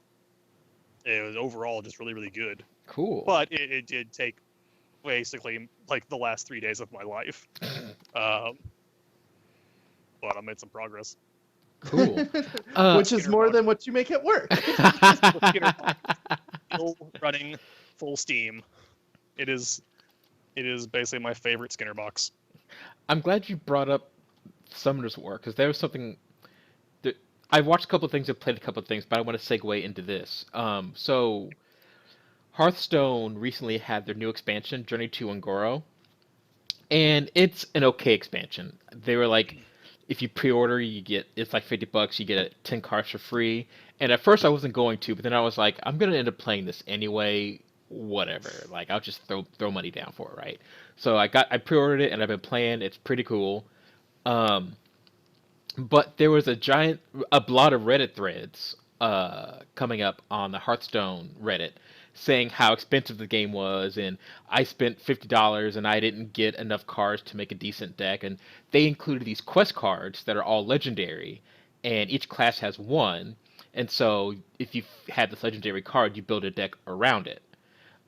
It was overall just really, really good. Cool. But it did take basically like the last 3 days of my life. But I made some progress. Cool. Which is more than what you make at work. Still running full steam. It is basically my favorite Skinner box. I'm glad you brought up Summoner's War because there was something that I watched a couple of things and played a couple of things, but I want to segue into this. So Hearthstone recently had their new expansion, Journey to Ungoro, and it's an okay expansion. They were like, if you pre-order, you get it's like $50. You get 10 cards for free. And at first, I wasn't going to, but then I was like, I'm gonna end up playing this anyway. Whatever. Like, I'll just throw money down for it, right? So I pre-ordered it and I've been playing. It's pretty cool. Um, but there was a lot of Reddit threads coming up on the Hearthstone Reddit saying how expensive the game was, and I spent $50 and I didn't get enough cards to make a decent deck, and they included these quest cards that are all legendary, and each class has one, and so if you had this legendary card, you build a deck around it.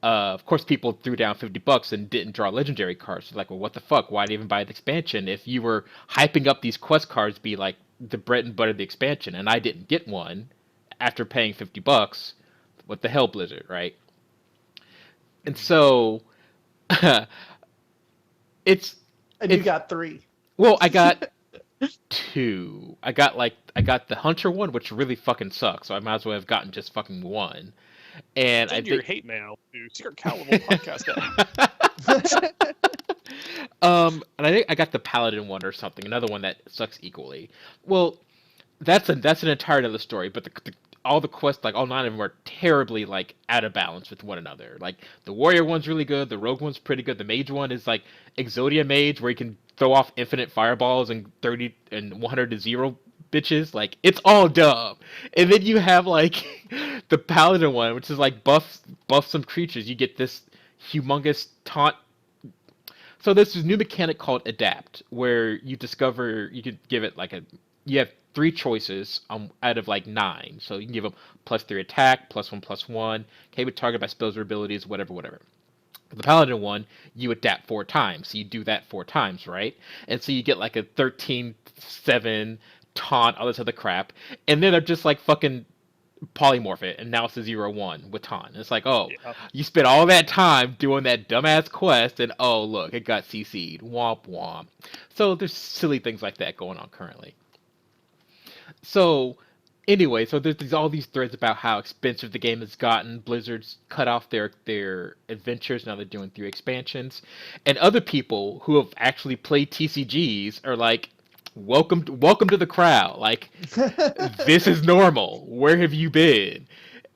Of course, people threw down $50 and didn't draw legendary cards. Like, well, what the fuck? Why'd even buy the expansion if you were hyping up these quest cards to be like the bread and butter of the expansion, and I didn't get one after paying $50? What the hell, Blizzard, right? And so, it's And you it's got 3. well, I got two. I got the Hunter one, which really fucking sucks. So I might as well have gotten just fucking one. And I Send your think hate mail to Secret Calibur Podcast. And I think I got the Paladin one or something, another one that sucks equally. Well, that's an entire other story. But all the quests, like all 9 of them, are terribly like out of balance with one another. Like the Warrior one's really good, the Rogue one's pretty good, the Mage one is like Exodia Mage, where you can throw off infinite fireballs and 30 and 100 to 0 bitches. Like it's all dumb. And then you have like the Paladin one, which is like buff some creatures. You get this humongous taunt. So there's this new mechanic called Adapt, where you can give it like you have 3 choices out of like 9. So you can give them +3 attack, +1/+1, with target by spells or abilities, whatever. The Paladin one, you adapt 4 times. So you do that 4 times, right? And so you get like a 13/7 taunt, all this other crap. And then they're just like fucking polymorph it, and now it's a 0/1 with taunt. And it's like, oh, Yeah. you spent all that time doing that dumbass quest, and oh, look, it got CC'd. Womp womp. So there's silly things like that going on currently. So anyway, so there's all these threads about how expensive the game has gotten. Blizzard's cut off their adventures. Now they're doing 3 expansions, and other people who have actually played TCGs are like, welcome to the crowd. Like this is normal. Where have you been?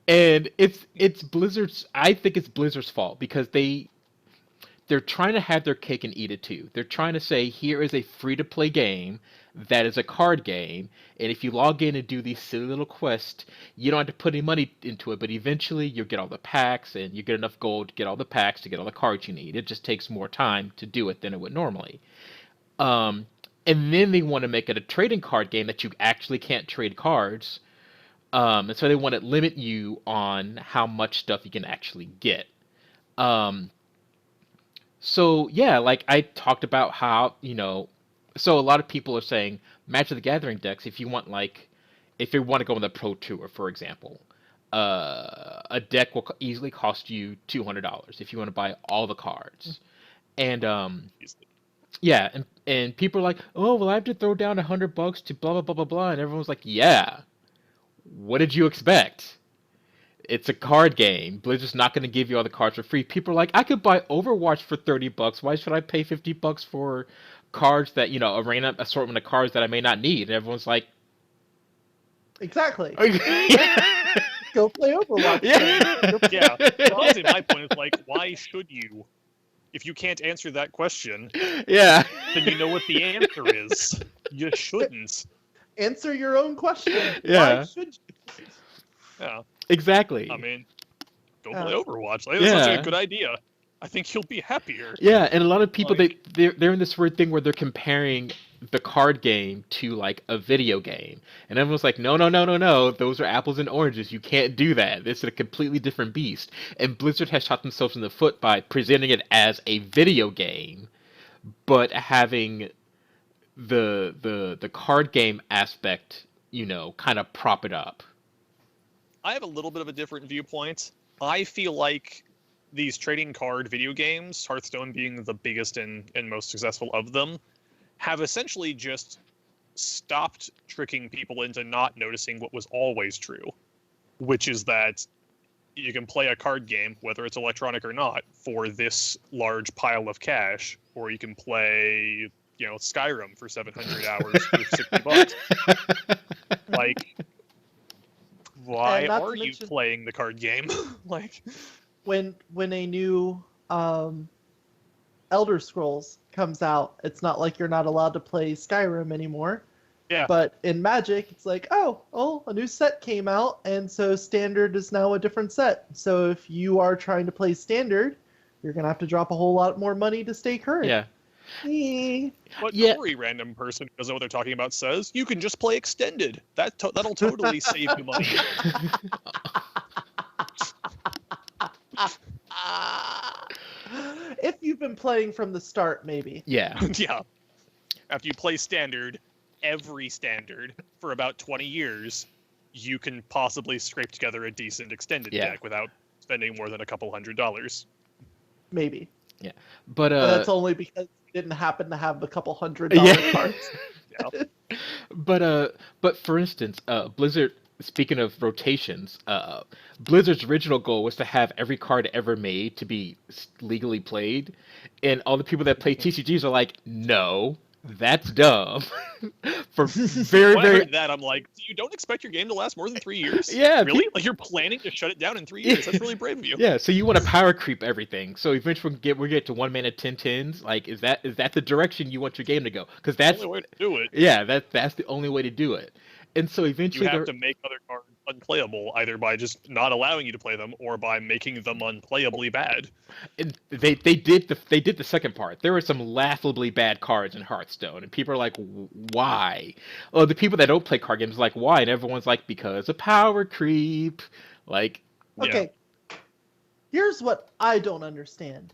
And it's Blizzard's. I think it's Blizzard's fault because they're trying to have their cake and eat it too. They're trying to say, here is a free to play game that is a card game, and if you log in and do these silly little quests, you don't have to put any money into it, but eventually you'll get all the packs, and you get enough gold to get all the packs, to get all the cards you need. It just takes more time to do it than it would normally. Um, and then they want to make it a trading card game that you actually can't trade cards. And so they want to limit you on how much stuff you can actually get. Um, so yeah, like I talked about how, so a lot of people are saying Magic the Gathering decks, if you want to go on the Pro Tour, for example, a deck will easily cost you $200 if you want to buy all the cards. And yeah, and people are like, oh, well, I have to throw down $100 to blah blah blah blah blah, and everyone's like, yeah, what did you expect? It's a card game. Blizzard's not going to give you all the cards for free. People are like, I could buy Overwatch for $30. Why should I pay $50 for cards that, a random assortment of cards that I may not need? And everyone's like, Exactly. yeah. Go play Overwatch. Yeah. Yeah. Well, honestly, my point is like, why should you? If you can't answer that question, Yeah. then you know what the answer is. You shouldn't. Answer your own question. Yeah. Why should you? Yeah. Exactly. I mean, go Yeah. play Overwatch. Like, that sounds like Yeah. a good idea. I think you'll be happier. Yeah, and a lot of people Like- they're in this weird thing where they're comparing the card game to like a video game, and everyone's like, no, those are apples and oranges. You can't do that. This is a completely different beast. And Blizzard has shot themselves in the foot by presenting it as a video game, but having the card game aspect, kind of prop it up. I have a little bit of a different viewpoint. I feel like these trading card video games, Hearthstone being the biggest and most successful of them, have essentially just stopped tricking people into not noticing what was always true, which is that you can play a card game, whether it's electronic or not, for this large pile of cash, or you can play, Skyrim for 700 hours for $60. Like, why are you playing the card game? Like, when a new Elder Scrolls comes out, it's not like you're not allowed to play Skyrim anymore. Yeah. But in Magic, it's like, oh, a new set came out, and so Standard is now a different set. So if you are trying to play Standard, you're going to have to drop a whole lot more money to stay current. Yeah. But every random person who doesn't know what they're talking about says, you can just play Extended. That'll totally save you money. If you've been playing from the start, maybe. Yeah. Yeah. After you play Standard, every Standard, for about 20 years, you can possibly scrape together a decent Extended deck without spending more than a couple $100. Maybe. Yeah. But that's only because you didn't happen to have the couple $100 cards. Yeah. But for instance, Blizzard, speaking of rotations, Blizzard's original goal was to have every card ever made to be legally played, and all the people that play TCGs are like, no, that's dumb. For very, when I very heard that, I'm like, you don't expect your game to last more than 3 years? Yeah, really? Like, you're planning to shut it down in 3 years? That's really brave of you. Yeah, so you want to power creep everything. So eventually we get to 1 mana 10/10s. Like, is that the direction you want your game to go? Because that's the only way to do it. Yeah, that's the only way to do it. And so eventually you have to make other cards unplayable, either by just not allowing you to play them or by making them unplayably bad. And they did the second part. There were some laughably bad cards in Hearthstone, and people are like, why? Oh, the people that don't play card games are like, why? And everyone's like, because of power creep. Like, okay. Here's what I don't understand.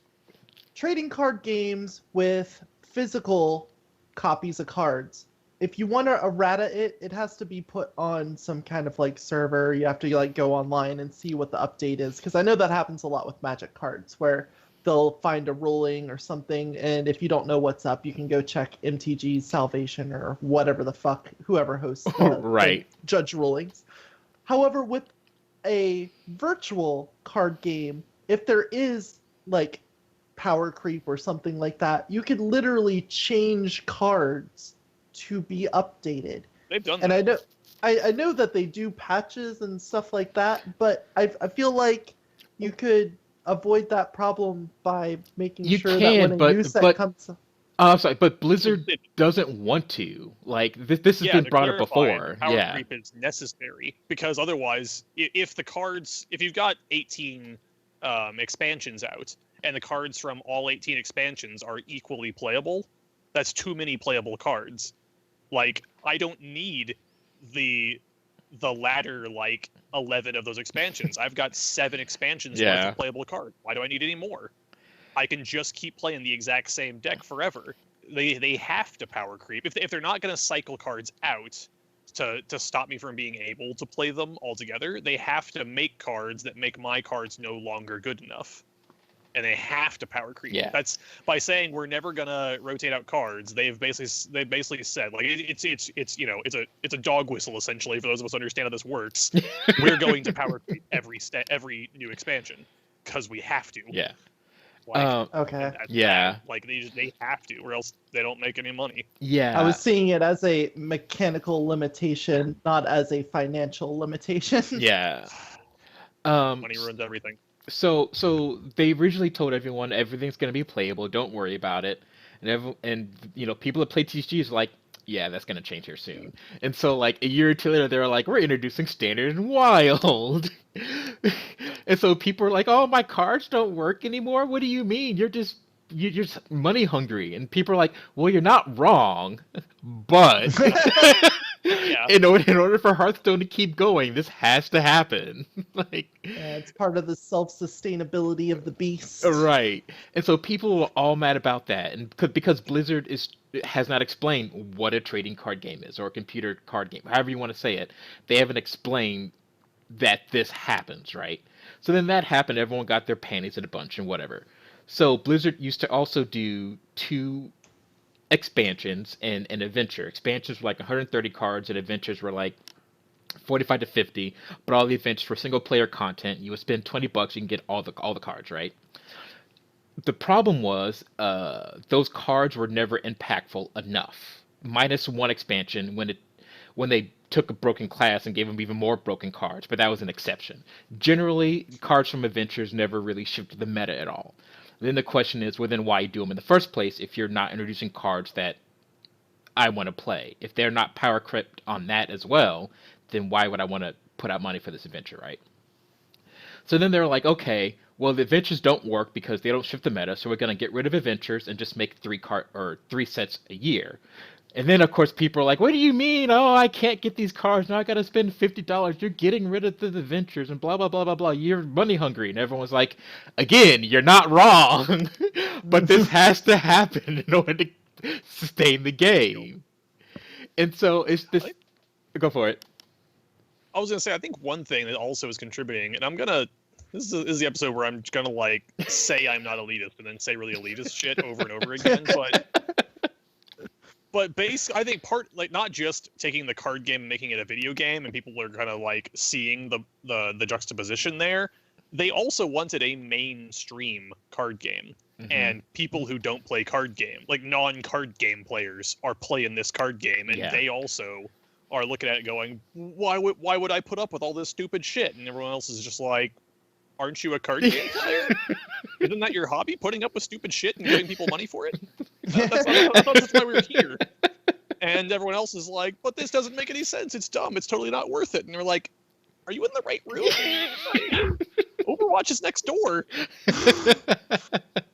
Trading card games with physical copies of cards. If you want to errata it, it has to be put on some kind of like server. You have to like go online and see what the update is. Because I know that happens a lot with Magic cards, where they'll find a ruling or something, and if you don't know what's up, you can go check MTG's Salvation or whatever the fuck, whoever hosts the judge rulings. However, with a virtual card game, if there is like power creep or something like that, you could literally change cards to be updated. They've done and that. I know that they do patches and stuff like that, but I feel like you could avoid that problem by making sure that when a new set comes. I'm sorry, but Blizzard doesn't want to. Like, this has been brought up before. Power creep is necessary, because otherwise, if you've got 18 expansions out, and the cards from all 18 expansions are equally playable, that's too many playable cards. Like, I don't need the latter, 11 of those expansions. I've got 7 expansions worth of playable cards. Why do I need any more? I can just keep playing the exact same deck forever. They have to power creep. If they're not going to cycle cards out to stop me from being able to play them altogether, they have to make cards that make my cards no longer good enough. And they have to power creep. Yeah. That's by saying we're never gonna rotate out cards. They've basically said, like, it's a dog whistle essentially, for those of us who understand how this works. We're going to power creep every new expansion because we have to. Yeah. Okay. Yeah. Like, they have to, or else they don't make any money. Yeah. I was seeing it as a mechanical limitation, not as a financial limitation. Yeah. Money ruins everything. So they originally told everyone everything's going to be playable, don't worry about it. And people that play TCGs are like, yeah, that's going to change here soon. And so, like, a year or two later, they're like, we're introducing Standard and Wild. And so people are like, oh, my cards don't work anymore? What do you mean? You're just money hungry. And people are like, well, you're not wrong, but in order for Hearthstone to keep going, this has to happen. It's part of the self-sustainability of the beast. Right. And so people were all mad about that, and because Blizzard has not explained what a trading card game is, or a computer card game, however you want to say it. They haven't explained that this happens, right? So then that happened. Everyone got their panties in a bunch and whatever. So Blizzard used to also do two expansions and an adventure. Expansions were like 130 cards, and adventures were like 45 to 50. But all the adventures were single player content. You would spend $20, you can get all the cards, right? The problem was those cards were never impactful enough. Minus one expansion when they took a broken class and gave them even more broken cards, but that was an exception. Generally, cards from adventures never really shifted the meta at all. Then the question is, well, then why do them in the first place if you're not introducing cards that I want to play? If they're not power crept on that as well, then why would I want to put out money for this adventure, right? So then they're like, okay, well the adventures don't work because they don't shift the meta, so we're gonna get rid of adventures and just make three sets a year. And then of course people are like, what do you mean? Oh, I can't get these cards now. I gotta spend $50. You're getting rid of the adventures and blah blah blah blah blah. You're money hungry, and everyone's like, again, you're not wrong, but this has to happen in order to sustain the game. And so it's this. Go for it. I was gonna say, I think one thing that also is contributing, and I'm gonna. This is the episode where I'm gonna like say I'm not elitist, and then say really elitist shit over and over again. But basically, I think like not just taking the card game and making it a video game, and people are kind of like seeing the juxtaposition there. They also wanted a mainstream card game, and people who don't play card game, like non-card game players, are playing this card game, and they also are looking at it going, why would I put up with all this stupid shit? And everyone else is just like, aren't you a card game player? Isn't that your hobby, putting up with stupid shit and giving people money for it? I thought that's why we were here. And everyone else is like, but this doesn't make any sense. It's dumb. It's totally not worth it. And they're like, are you in the right room? Overwatch is next door.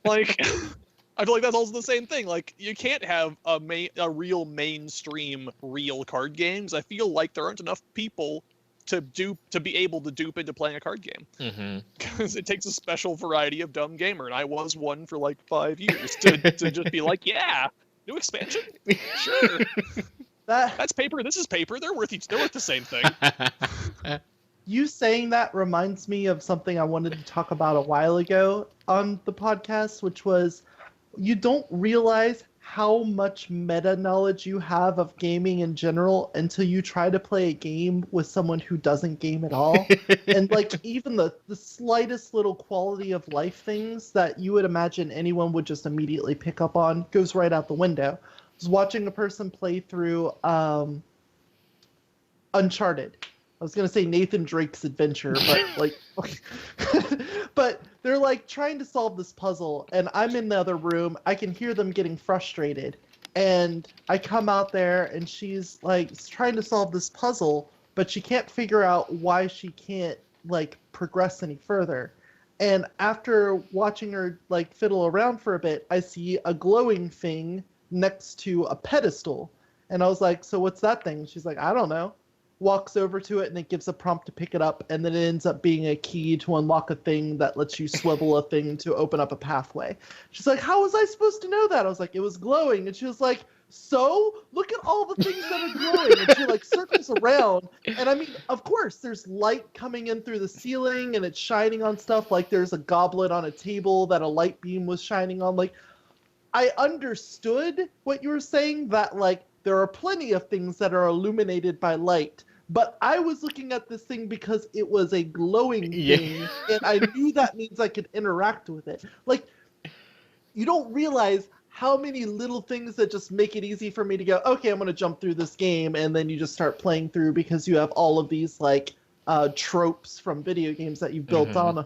Like, I feel like that's also the same thing. Like, you can't have a real mainstream real card games. I feel like there aren't enough people to be able to dupe into playing a card game, because it takes a special variety of dumb gamer, and I was one for like 5 years to just be like, yeah, new expansion, sure. That's paper. This is paper. They're worth the same thing. You saying that reminds me of something I wanted to talk about a while ago on the podcast, which was, you don't realize how much meta knowledge you have of gaming in general until you try to play a game with someone who doesn't game at all. And like even the slightest little quality of life things that you would imagine anyone would just immediately pick up on goes right out the window. I was watching a person play through Uncharted. I was gonna say Nathan Drake's Adventure, but like, but they're like trying to solve this puzzle, and I'm in the other room. I can hear them getting frustrated, and I come out there, and she's like trying to solve this puzzle, but she can't figure out why she can't like progress any further. And after watching her like fiddle around for a bit, I see a glowing thing next to a pedestal, and I was like, "So what's that thing?" She's like, "I don't know." Walks over to it, and it gives a prompt to pick it up, and then it ends up being a key to unlock a thing that lets you swivel a thing to open up a pathway. She's like, how was I supposed to know that? I was like, it was glowing. And she was like, so look at all the things that are glowing. And she like circles around, and I mean, of course there's light coming in through the ceiling, and it's shining on stuff. Like there's a goblet on a table that a light beam was shining on. Like, I understood what you were saying, that like there are plenty of things that are illuminated by light. But I was looking at this thing because it was a glowing thing, and I knew that means I could interact with it. Like, you don't realize how many little things that just make it easy for me to go, okay, I'm going to jump through this game, and then you just start playing through because you have all of these, like, tropes from video games that you've built on.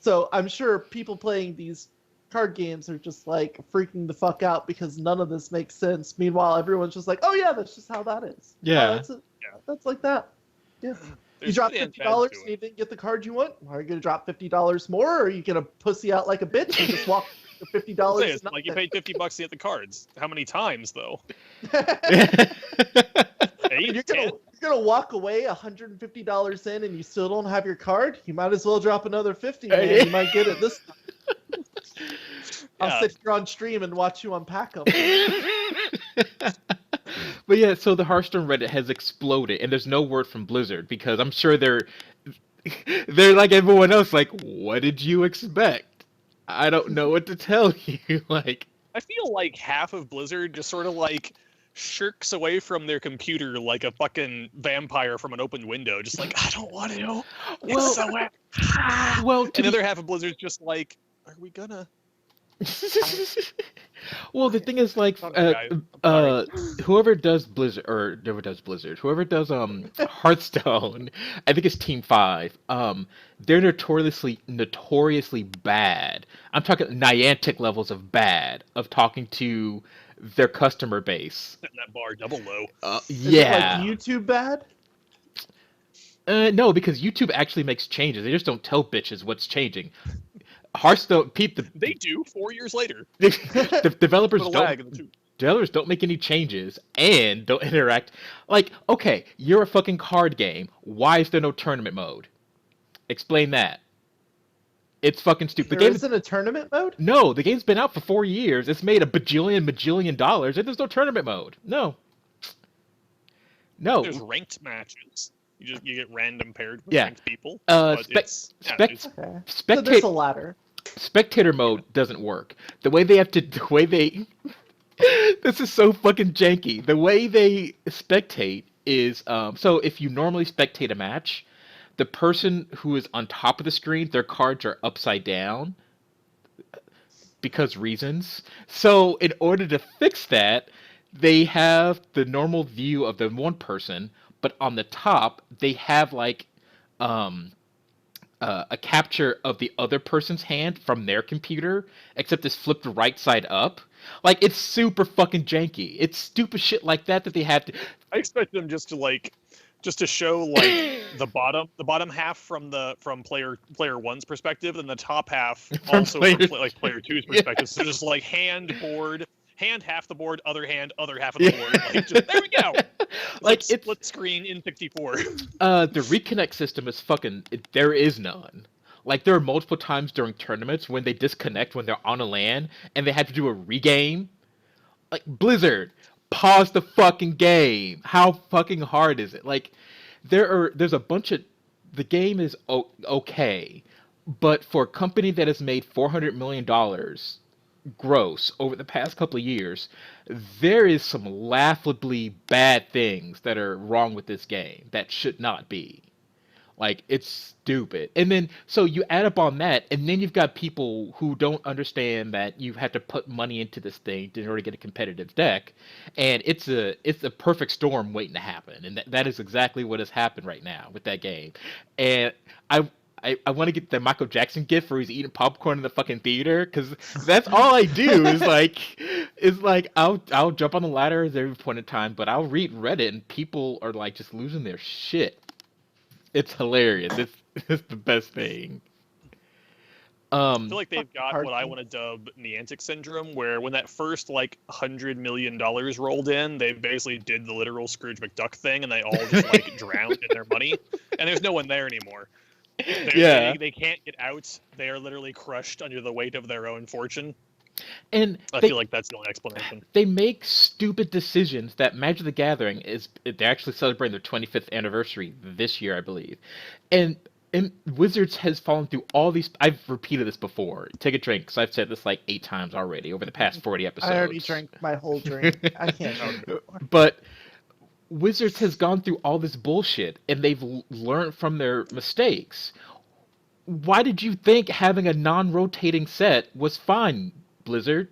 So I'm sure people playing these card games are just, like, freaking the fuck out because none of this makes sense. Meanwhile, everyone's just like, oh, yeah, that's just how that is. Yeah. That's like that. Yeah. You dropped $50 and you didn't get the card you want. Are you gonna drop $50 more, or are you gonna pussy out like a bitch and just walk for $50? Like you paid $50 to get the cards. How many times though? You're gonna walk away $150 in, and you still don't have your card. You might as well drop another $50, man. You might get it this time. I'll sit here on stream and watch you unpack them. But yeah, so the Hearthstone Reddit has exploded, and there's no word from Blizzard because I'm sure they're like everyone else. Like, what did you expect? I don't know what to tell you. Like, I feel like half of Blizzard just sort of like shirks away from their computer like a fucking vampire from an open window, just like I don't want to. well, It's so wet. well, And to the other half of Blizzard's just like, are we gonna? well, the thing is, like, Okay, I'm whoever does whoever does Hearthstone, I think it's Team Five. They're notoriously bad. I'm talking Niantic levels of bad of talking to their customer base. setting that bar double low. Is it Yeah. like YouTube bad? No, because YouTube actually makes changes. They just don't tell bitches what's changing. Hearthstone, They do 4 years later. the developers Put a don't lag in the two. developers don't make any changes and don't interact. Like, okay, you're a fucking card game. Why is there no tournament mode? Explain that. It's fucking stupid. There The game isn't a tournament mode? no, the game's been out for 4 years. It's made a bajillion dollars, and there's no tournament mode. No. No. There's ranked matches. You get random paired with Yeah. ranked people. Uh, But spec- it's, spec- it's Okay. So there's Spectate a ladder. spectator mode doesn't work. The way they this is so fucking janky. The way they spectate is so if you normally spectate a match, the person who is on top of the screen, their cards are upside down because reasons. So in order to fix that, they have the normal view of the one person, but on the top they have like um a capture of the other person's hand from their computer, except it's flipped right side up. Like, it's super fucking janky. It's stupid shit like that that they have to. I expect them just to show like the bottom half from player one's perspective, and the top half From also player- from like player two's Yeah. perspective. So just like hand half the board, other half of the Yeah. board. Like, just, there we go. Like, It's it's split screen in 64. the reconnect system is fucking. There is none. Like, there are multiple times during tournaments when they disconnect when they're on a LAN and they have to do a regame. Like, Blizzard, pause the fucking game. How fucking hard is it? Like, there's a bunch of the game is okay, but for a company that has made $400 million gross over the past couple of years, there is some laughably bad things that are wrong with this game that should not be. Like, it's stupid. And then, so you add up on that, and then you've got people who don't understand that you have to put money into this thing in order to get a competitive deck. And it's a perfect storm waiting to happen. And that is exactly what has happened right now with that game. And I want to get the Michael Jackson gif where he's eating popcorn in the fucking theater, because that's all I do is like I'll jump on the ladder at every point in time, but I'll read Reddit and people are like just losing their shit. It's hilarious. It's the best thing. I feel like they've got Hard what I thing. want to dub Niantic syndrome, where when that first like $100 million rolled in, they basically did the literal Scrooge McDuck thing, and they all just like drowned in their money, and there's no one there anymore. Yeah. They can't get out. They are literally crushed under the weight of their own fortune. And I they, feel like that's the only explanation. they make stupid decisions that Magic the Gathering they're actually celebrating their 25th anniversary this year, I believe. And Wizards has fallen through all these. I've repeated this before. Take a drink, because I've said this like 8 times already over the past 40 episodes. I already drank my whole drink. I can't drink anymore. But Wizards has gone through all this bullshit, and they've learned from their mistakes. Why did you think having a non-rotating set was fine, Blizzard?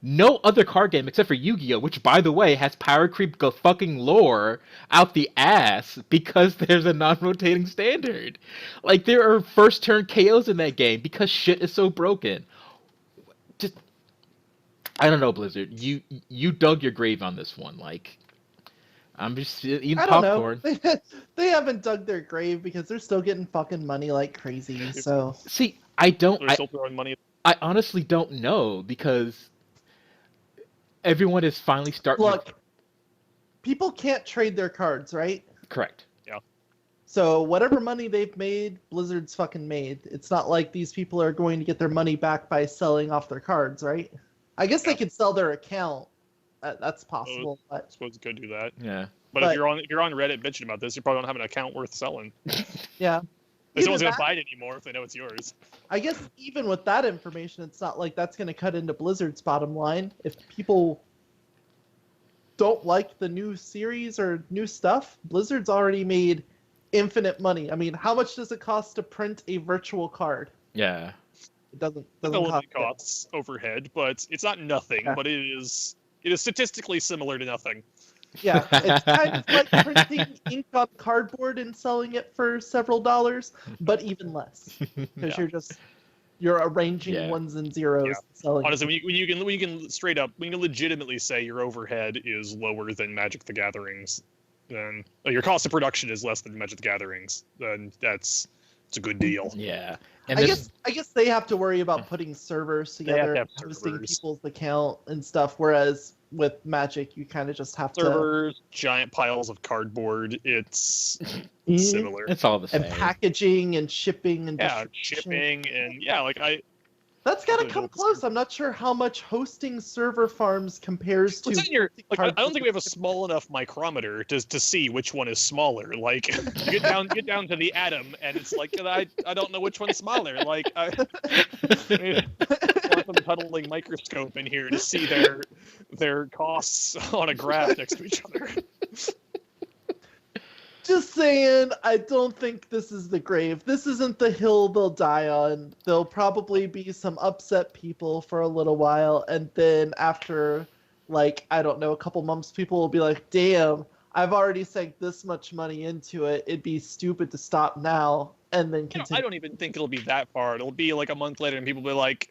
No other card game except for Yu-Gi-Oh!, which, by the way, has power creep go fucking lore out the ass because there's a non-rotating standard. Like, there are first turn KOs in that game because shit is so broken. Just, I don't know, Blizzard. You dug your grave on this one. Like, I'm just eating I don't popcorn. know. They haven't dug their grave because they're still getting fucking money like crazy. So See, I don't. They're still throwing money. I honestly don't know because everyone is finally starting. look, people can't trade their cards, right? Correct. So whatever money they've made, Blizzard's fucking made. It's not like these people are going to get their money back by selling off their cards, right? I guess they could sell their account. That's possible, I but suppose you could do that. Yeah. But But- if you're on Reddit bitching about this, you probably don't have an account worth selling. yeah. no one's either gonna that, buy it anymore if they know it's yours. I guess even with that information, it's not like that's going to cut into Blizzard's bottom line. If people don't like the new series or new stuff, Blizzard's already made infinite money. I mean, how much does it cost to print a virtual card? Yeah. It doesn't It cost. costs overhead, but it's not nothing. Yeah. But it is statistically similar to nothing. Yeah, it's kind of like printing ink on cardboard and selling it for several dollars, but even less because Yeah. you're arranging Yeah. ones and zeros, Yeah. and selling. Honestly, when you can straight up, when you can legitimately say your overhead is lower than Magic the Gatherings, then your cost of production is less than Magic the Gatherings, then it's a good deal. Yeah. And I this, guess they have to worry about putting servers They have together, to have hosting servers. people's account and stuff. Whereas with Magic, you kind of just have Servers, giant piles of cardboard. It's to similar. it's all the same. and packaging and shipping and Yeah, distribution. shipping and yeah, like That's got to Those come old close. servers. I'm not sure how much hosting server farms compares to. what's in your like. I don't cardboard. think we have a small enough micrometer to see which one is smaller. Like you get down to the atom, and it's like I don't know which one's smaller. Like I need some tunneling microscope in here to see their costs on a graph next to each other. Just saying, I don't think this is the grave. This isn't the hill they'll die on. There'll probably be some upset people for a little while, and then after, like, I don't know, a couple months, people will be like, damn, I've already sank this much money into it. It'd be stupid to stop now, and then You know, continue. I don't even think it'll be that far. It'll be like a month later, and people will be like,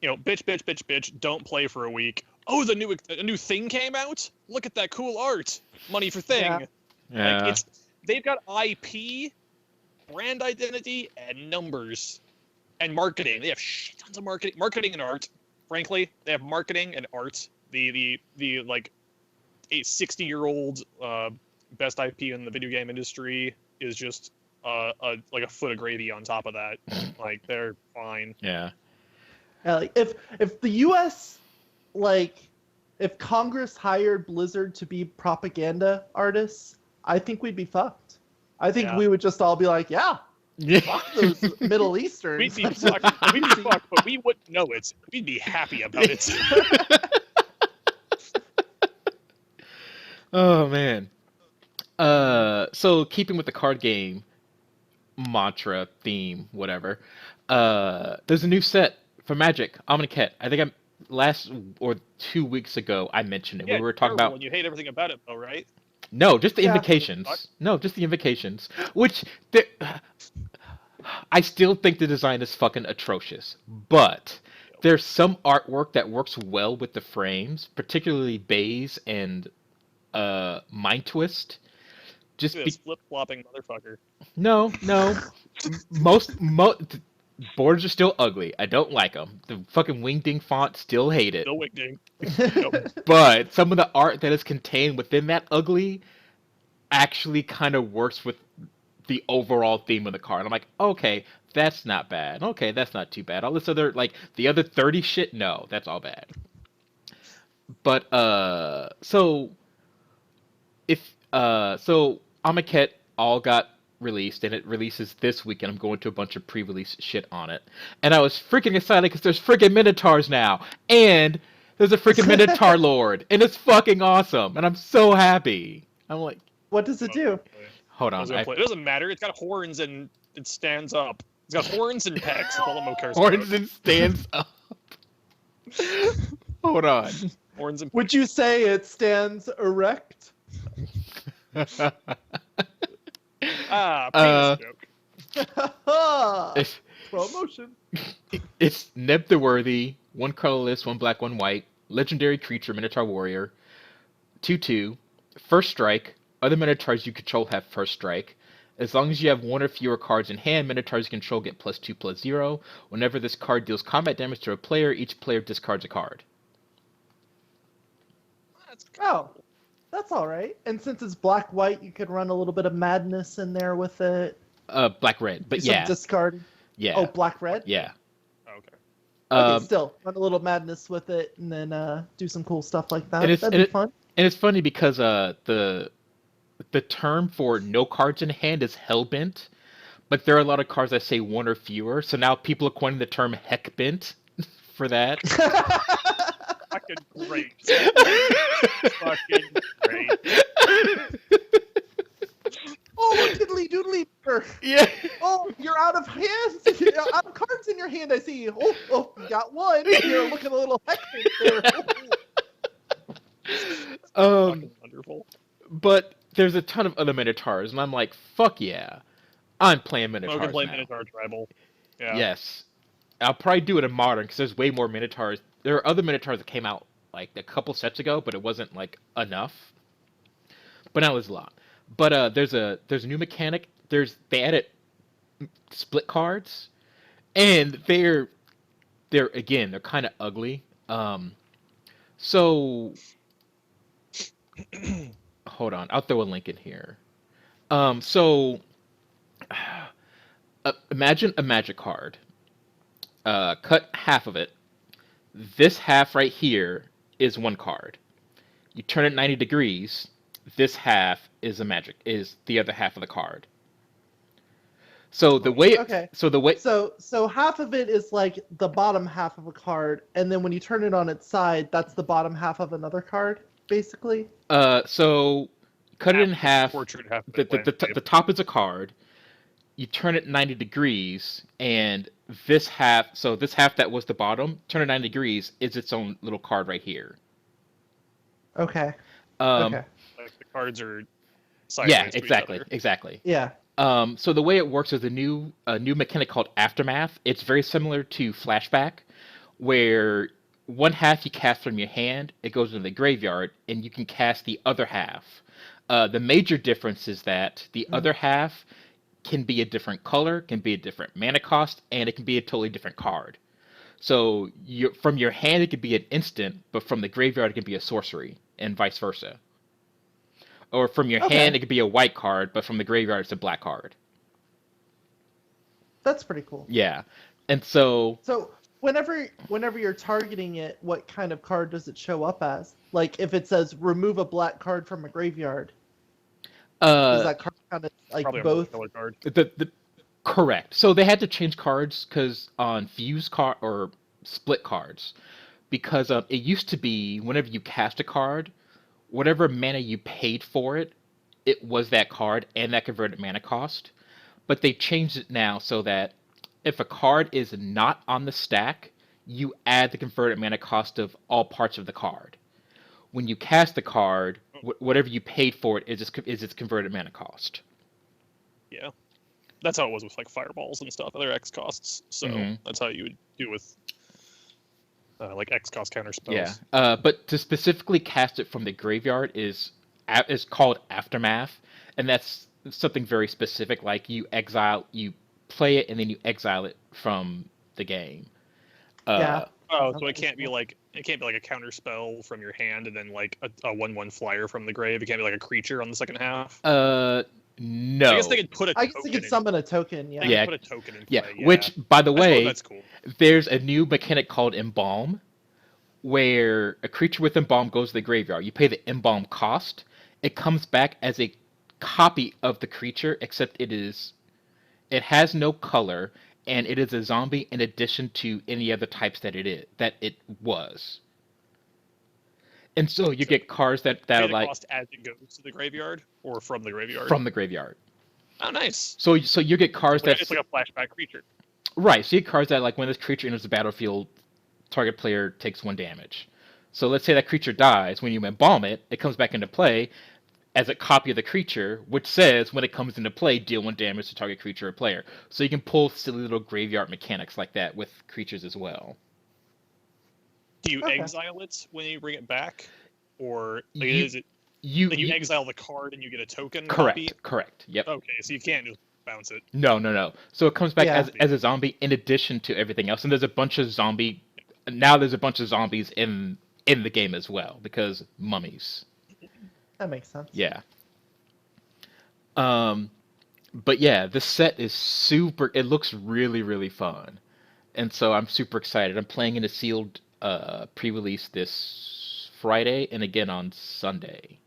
bitch, don't play for a week. Oh, a new thing came out. Look at that cool art. Money for thing. Yeah. Yeah. Like they've got IP, brand identity, and numbers, and marketing. They have tons of marketing and art. Frankly, they have marketing and art. The like a 60-year-old best IP in the video game industry is just like a foot of gravy on top of that. Like they're fine. Yeah. Yeah, like, if the U.S. if Congress hired Blizzard to be propaganda artists, I think we'd be fucked. I think Yeah. we would just all be like, yeah, fuck those Middle Easterns. We'd be fucked, but we wouldn't know it. We'd be happy about it. Oh man. So keeping with the card game mantra theme, whatever. There's a new set for Magic, Omniket. I think last or 2 weeks ago I mentioned it. Yeah, We were talking terrible, about and you hate everything about it, though, right? no, just the Yeah. invocations. No, just the invocations. Which I still think the design is fucking atrocious, but there's some artwork that works well with the frames, particularly Baze and Mind Twist. Just This flip-flopping motherfucker. no. Most borders are still ugly. I don't like them. The fucking Wingding font still hate it. Still wingding. But some of the art that is contained within that ugly actually kind of works with the overall theme of the card. I'm like, okay, that's not bad. Okay, that's not too bad. All this other like the other 30 shit, no, that's all bad. But so Amaket all got released, and it releases this week, and I'm going to a bunch of pre-release shit on it. And I was freaking excited because there's freaking Minotaurs now, and there's a freaking Minotaur Lord, and it's fucking awesome, and I'm so happy. I'm like, What does it do? hold I on, was gonna I, play. It doesn't matter. It's got horns and it stands up. It's got horns and pecs. That's all Mo cares horns about. and stands up. Hold on. Horns and Would you say it stands erect? penis joke. It's, Promotion. it's Neb the Worthy, one colorless, one black, one white, legendary creature, Minotaur Warrior, 2/2, first strike. Other Minotaurs you control have first strike. As long as you have one or fewer cards in hand, Minotaurs you control get +2/+0. Whenever this card deals combat damage to a player, each player discards a card. That's Oh, that's all right. And since it's black white, you could run a little bit of madness in there with it. Black red, but Do some yeah, discard. yeah, Oh, black red. yeah. okay. Okay, still run a little madness with it, and then do some cool stuff like that. And it's- That'd and be fun. And it's funny because the term for no cards in hand is hellbent, but there are a lot of cards that say one or fewer. So now people are coining the term heck bent for that. Fucking great. Fucking great. Oh, diddly doodly. Yeah. Oh, you're out of hands. Out of cards in your hand. I see. Oh, you got one. You're looking a little hectic there. Fucking wonderful. But there's a ton of other Minotaurs, and I'm like, fuck yeah, I'm playing Logan Minotaurs play now. Minotaur Tribal. Yeah. Yes, I'll probably do it in Modern because there's way more Minotaurs. There are other Minotaurs that came out like a couple sets ago, but it wasn't like enough. But now there's a lot. But there's a new mechanic. They added split cards, and they're kind of ugly. So hold on, I'll throw a link in here. So imagine a magic card. Cut half of it. This half right here is one card. You turn it 90 degrees. This half is the other half of the card. So the way Okay. So half of it is like the bottom half of a card, and then when you turn it on its side, that's the bottom half of another card, basically. so cut it in half. Portrait half of The, the the, the, the top is a card. You turn it 90 degrees, and this half that was the bottom, turn it 90 degrees, is its own little card right here. Okay. Um, Okay. Like the cards are sideways yeah, to each exactly, other. exactly. Yeah. So the way it works is a new mechanic called Aftermath. It's very similar to Flashback, where one half you cast from your hand, it goes into the graveyard, and you can cast the other half. The major difference is that the other half can be a different color, can be a different mana cost, and it can be a totally different card. So from your hand, it could be an instant, but from the graveyard, it can be a sorcery, and vice versa. Or from your Okay. hand, it could be a white card, but from the graveyard, it's a black card. That's pretty cool. Yeah. And so So whenever you're targeting it, what kind of card does it show up as? Like if it says remove a black card from a graveyard, is that card kind of like Probably a both? color card. the correct. So they had to change cards because on fuse card or split cards, because it used to be whenever you cast a card, whatever mana you paid for it, it was that card and that converted mana cost. But they changed it now so that if a card is not on the stack, you add the converted mana cost of all parts of the card. When you cast the card, whatever you paid for it is its converted mana cost. Yeah. That's how it was with like fireballs and stuff, other X costs. So Mhm. that's how you would do with like X cost counter spells. Yeah. But to specifically cast it from the graveyard is called Aftermath, and that's something very specific. Like you play it, and then you exile it from the game. Yeah. Oh, Sounds so it can't be cool. like a counter spell from your hand and then like a 1/1 flyer from the grave. It can't be like a creature on the second half. No. I guess they could put a I token guess you could in. summon a token. Yeah. They Yeah. could put a token in Yeah, play. which, by the way, That's cool. there's a new mechanic called Embalm, where a creature with Embalm goes to the graveyard. You pay the Embalm cost. It comes back as a copy of the creature, except it has no color, and it is a zombie in addition to any other types that it was. And so you get cards that Pay are the like cost as it goes to the graveyard or from the graveyard. from the graveyard. Oh, nice. So you get cards that It's like a flashback creature. right. So you get cards that like when this creature enters the battlefield, target player takes 1 damage. So let's say that creature dies. When you embalm it, it comes back into play as a copy of the creature, which says when it comes into play, deal 1 damage to target creature or player. So you can pull silly little graveyard mechanics like that with creatures as well. Do you Okay. exile it when you bring it back, or like, You- is it You, like you you exile the card and you get a token correct, copy? correct. Yep. Okay, so you can't just bounce it. No. So it comes back Yeah. as a zombie in addition to everything else. And there's a bunch of now there's a bunch of zombies in the game as well because mummies. That makes sense. Yeah. But yeah, this set is super. It looks really, really fun, and so I'm super excited. I'm playing in a sealed pre-release this Friday and again on Sunday.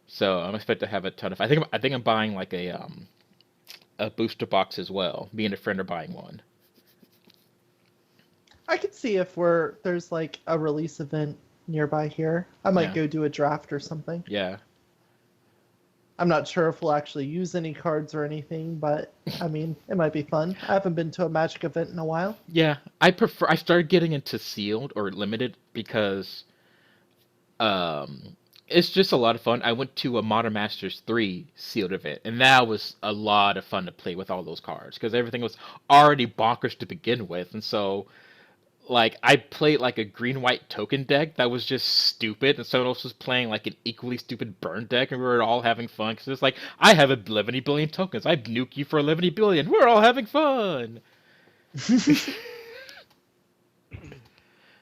So I'm expected to have a ton of. I think I'm buying like a booster box as well, being a friend or buying one. I could see if there's like a release event nearby here. I might Yeah. go do a draft or something. Yeah. I'm not sure if we'll actually use any cards or anything, but I mean, it might be fun. I haven't been to a Magic event in a while. Yeah. I started getting into sealed or limited because um it's just a lot of fun. I went to a Modern Masters 3 sealed event, and that was a lot of fun to play with all those cards because everything was already bonkers to begin with. And so like I played like a green white token deck that was just stupid, and someone else was playing like an equally stupid burn deck, and we were all having fun because it's like I have 11 billion tokens, I nuke you for 11 billion, we're all having fun.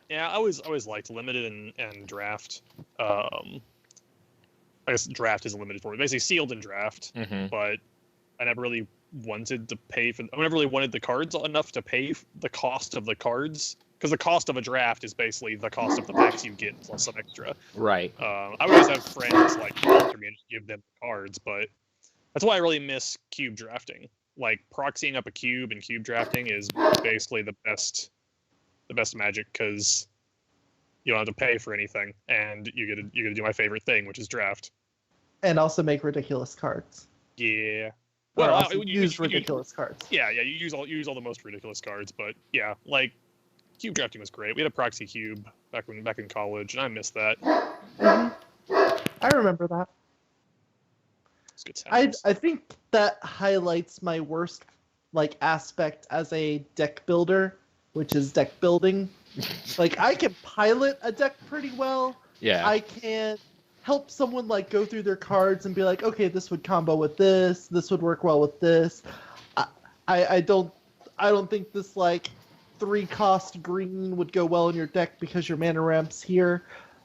Yeah, I always liked limited and draft. I guess draft isn't limited for me. Basically sealed and draft, Hmm. but I never really wanted to pay for. I never really wanted the cards enough to pay the cost of the cards, because the cost of a draft is basically the cost of the packs you get plus some extra. Right. I would always have friends like sponsor me and just give them the cards, but that's why I really miss cube drafting. Like proxying up a cube and cube drafting is basically the best Magic, because you don't have to pay for anything, and you get to do my favorite thing, which is draft. And also make ridiculous cards. Yeah. Or Well, also you use ridiculous cards. Yeah, you use all the most ridiculous cards, but yeah, like cube drafting was great. We had a proxy cube back in college, and I miss that. Mhm. I remember that. It's good I times. I think that highlights my worst like aspect as a deck builder, which is deck building. Like I can pilot a deck pretty well. Yeah. I can help someone like go through their cards and be like, okay, this would combo with this. This would work well with this. I don't think this like 3-cost green would go well in your deck because your mana ramp's here.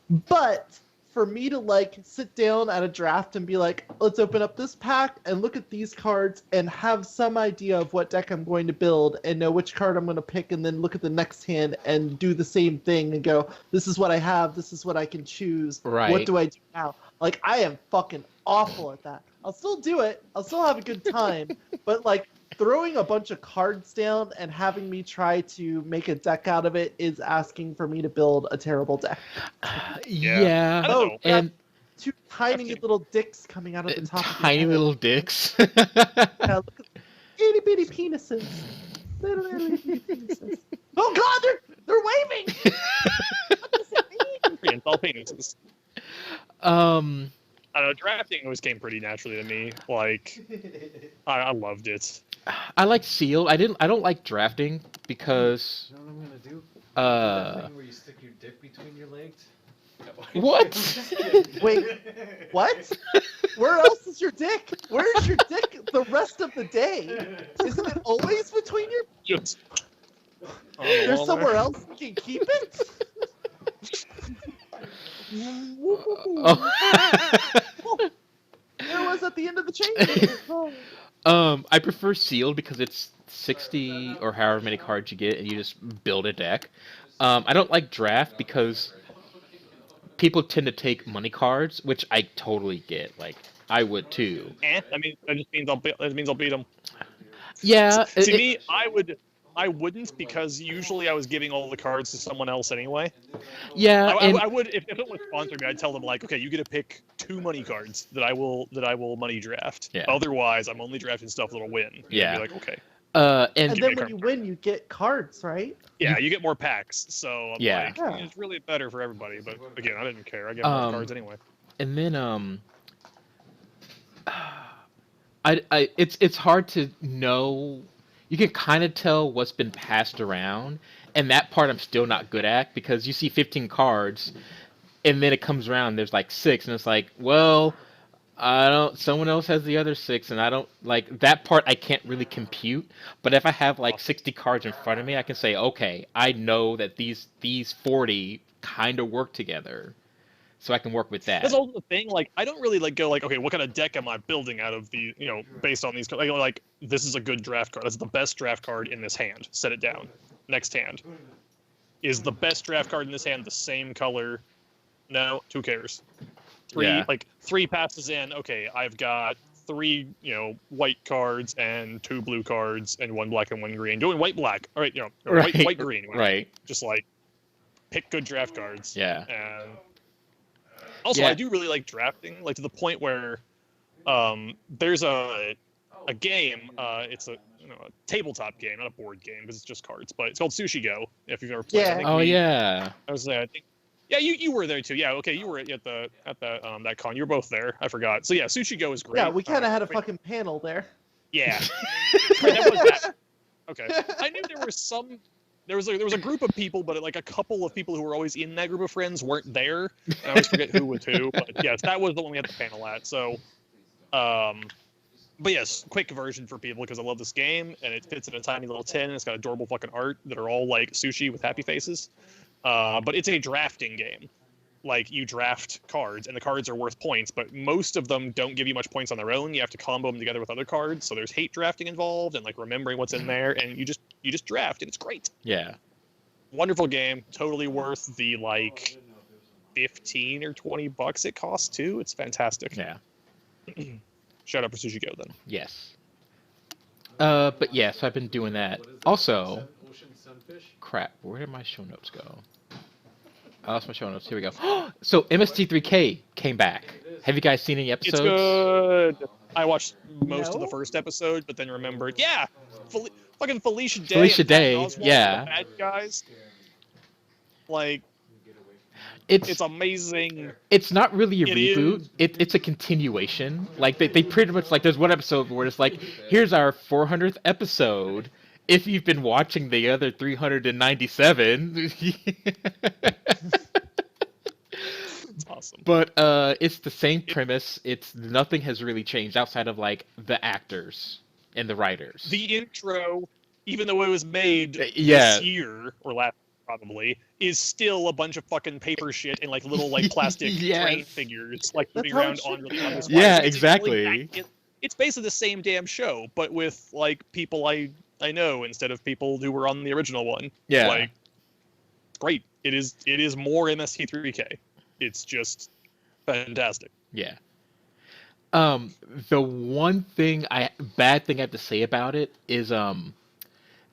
But for me to like sit down at a draft and be like, let's open up this pack and look at these cards and have some idea of what deck I'm going to build and know which card I'm going to pick, and then look at the next hand and do the same thing and go, this is what I have, this is what I can choose. Right. What do I do now? Like I am fucking awful at that. I'll still do it. I'll still have a good time. But like throwing a bunch of cards down and having me try to make a deck out of it is asking for me to build a terrible deck. Yeah. I don't know. And Two tiny little dicks coming out of the top of your tiny head. little dicks. Yeah, look at itty bitty penises. Little itty bitty penises. Oh god, they're waving! What does it mean? It's all penises. um I don't know, drafting always came pretty naturally to me. Like, I loved it. I like sealed. I don't like drafting because You know what I'm gonna do? uh That thing where you stick your dick between your legs? What? Wait, what? Where else is your dick? Where's your dick the rest of the day? Isn't it always between your... Just. There's somewhere else you can keep it? Oh. There was at the end of the chain. I prefer sealed because it's 60 or however many cards you get, and you just build a deck. I don't like draft because people tend to take money cards, which I totally get. Like I would too. I mean, that just means I'll beat them. Yeah. See, me, I wouldn't, because usually I was giving all the cards to someone else anyway. Yeah. I would, if it was sponsored me, I'd tell them like, okay, you get to pick 2 money cards that I will money draft. Yeah. Otherwise, I'm only drafting stuff that'll win. And Yeah. I'd be like, okay. And Give me then a when card. you win, you get cards, right? Yeah, you get more packs. So I'm Yeah. like, Yeah. it's really better for everybody. But again, I didn't care. I get more cards anyway. And then it's hard to know. You can kind of tell what's been passed around, and that part I'm still not good at, because you see 15 cards and then it comes around, there's like 6, and it's like, well, I don't, someone else has the other 6, and I don't like that part. I can't really compute. But if I have like 60 cards in front of me, I can say, okay, I know that these 40 kind of work together, so I can work with that. That's also the thing. Like, I don't really like go like, okay, what kind of deck am I building out of the, based on these? Like, this is a good draft card. That's the best draft card in this hand. Set it down. Next hand. Is the best draft card in this hand the same color? No. Who cares? 3 Yeah. like 3 passes in. Okay, I've got 3, white cards and 2 blue cards and 1 black and 1 green. Doing white black. All right, Right. white green. Right. Just like pick good draft cards. Yeah. And also, Yeah. I do really like drafting, like to the point where there's a game. It's a tabletop game, not a board game because it's just cards, but it's called Sushi Go. If you've ever played, Yeah. I think Oh we- yeah. I was there. I think. Yeah, you were there too. Yeah, okay, you were at that con. You were both there. I forgot. So yeah, Sushi Go is great. Yeah, we kind of had a wait, fucking panel there. Yeah. Wait, that was that. Okay. I knew there was some. There was a group of people, but like a couple of people who were always in that group of friends weren't there. And I always forget who was who. But yes, that was the one we had the panel at. So, but yes, quick version for people because I love this game and it fits in a tiny little tin. And it's got adorable fucking art that are all like sushi with happy faces. But it's a drafting game. Like you draft cards, and the cards are worth points, but most of them don't give you much points on their own. You have to combo them together with other cards. So there's hate drafting involved, and like remembering what's in there, and you just draft, and it's great. Yeah. Wonderful game, totally worth the like $15 or $20 it costs too. It's fantastic. Yeah. Shout out for Sushi Go then. Yes. But yeah, so I've been doing that. Also, Ocean sunfish? crap, where did my show notes go? I lost my show notes. Here we go. So MST3K came back. Have you guys seen any It's episodes? good. I watched most of the No? first episode, but then remembered, yeah, fucking Felicia Day. Felicia and Patton Day, Oswalt, yeah. the bad guys. Like, It's it's amazing. it's not really a It reboot. is. It's a continuation. Like they pretty much like there's one episode where it's like, here's our 400th episode. If you've been watching the other 397, It's awesome. but it's the same premise. It's nothing has really changed outside of like the actors and the writers. The intro, even though it was made yeah. this year or last probably, is still a bunch of fucking paper shit and like little like plastic Yes. train figures like That's moving how it around should on be. really on this Yeah, wire. It's exactly. It's basically the same damn show, but with like people I know instead of people who were on the original one. Yeah. Like, great. It is more MST3K. It's just fantastic. Yeah. The one bad thing I have to say about it is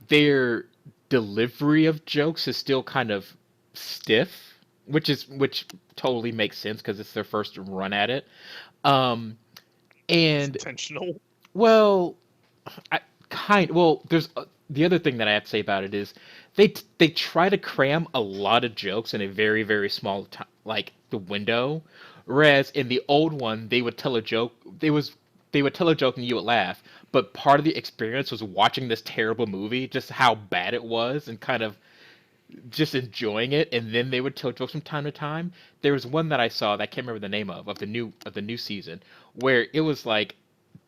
their delivery of jokes is still kind of stiff, which totally makes sense because it's their first run at it. And Intentional. well, there's the other thing that I have to say about it is they try to cram a lot of jokes in a very, very small time, like the window. Whereas in the old one, they would tell a joke. They would tell a joke and you would laugh. But part of the experience was watching this terrible movie, just how bad it was, and kind of just enjoying it. And then they would tell jokes from time to time. There was one that I saw that I can't remember the name of the new season, where it was like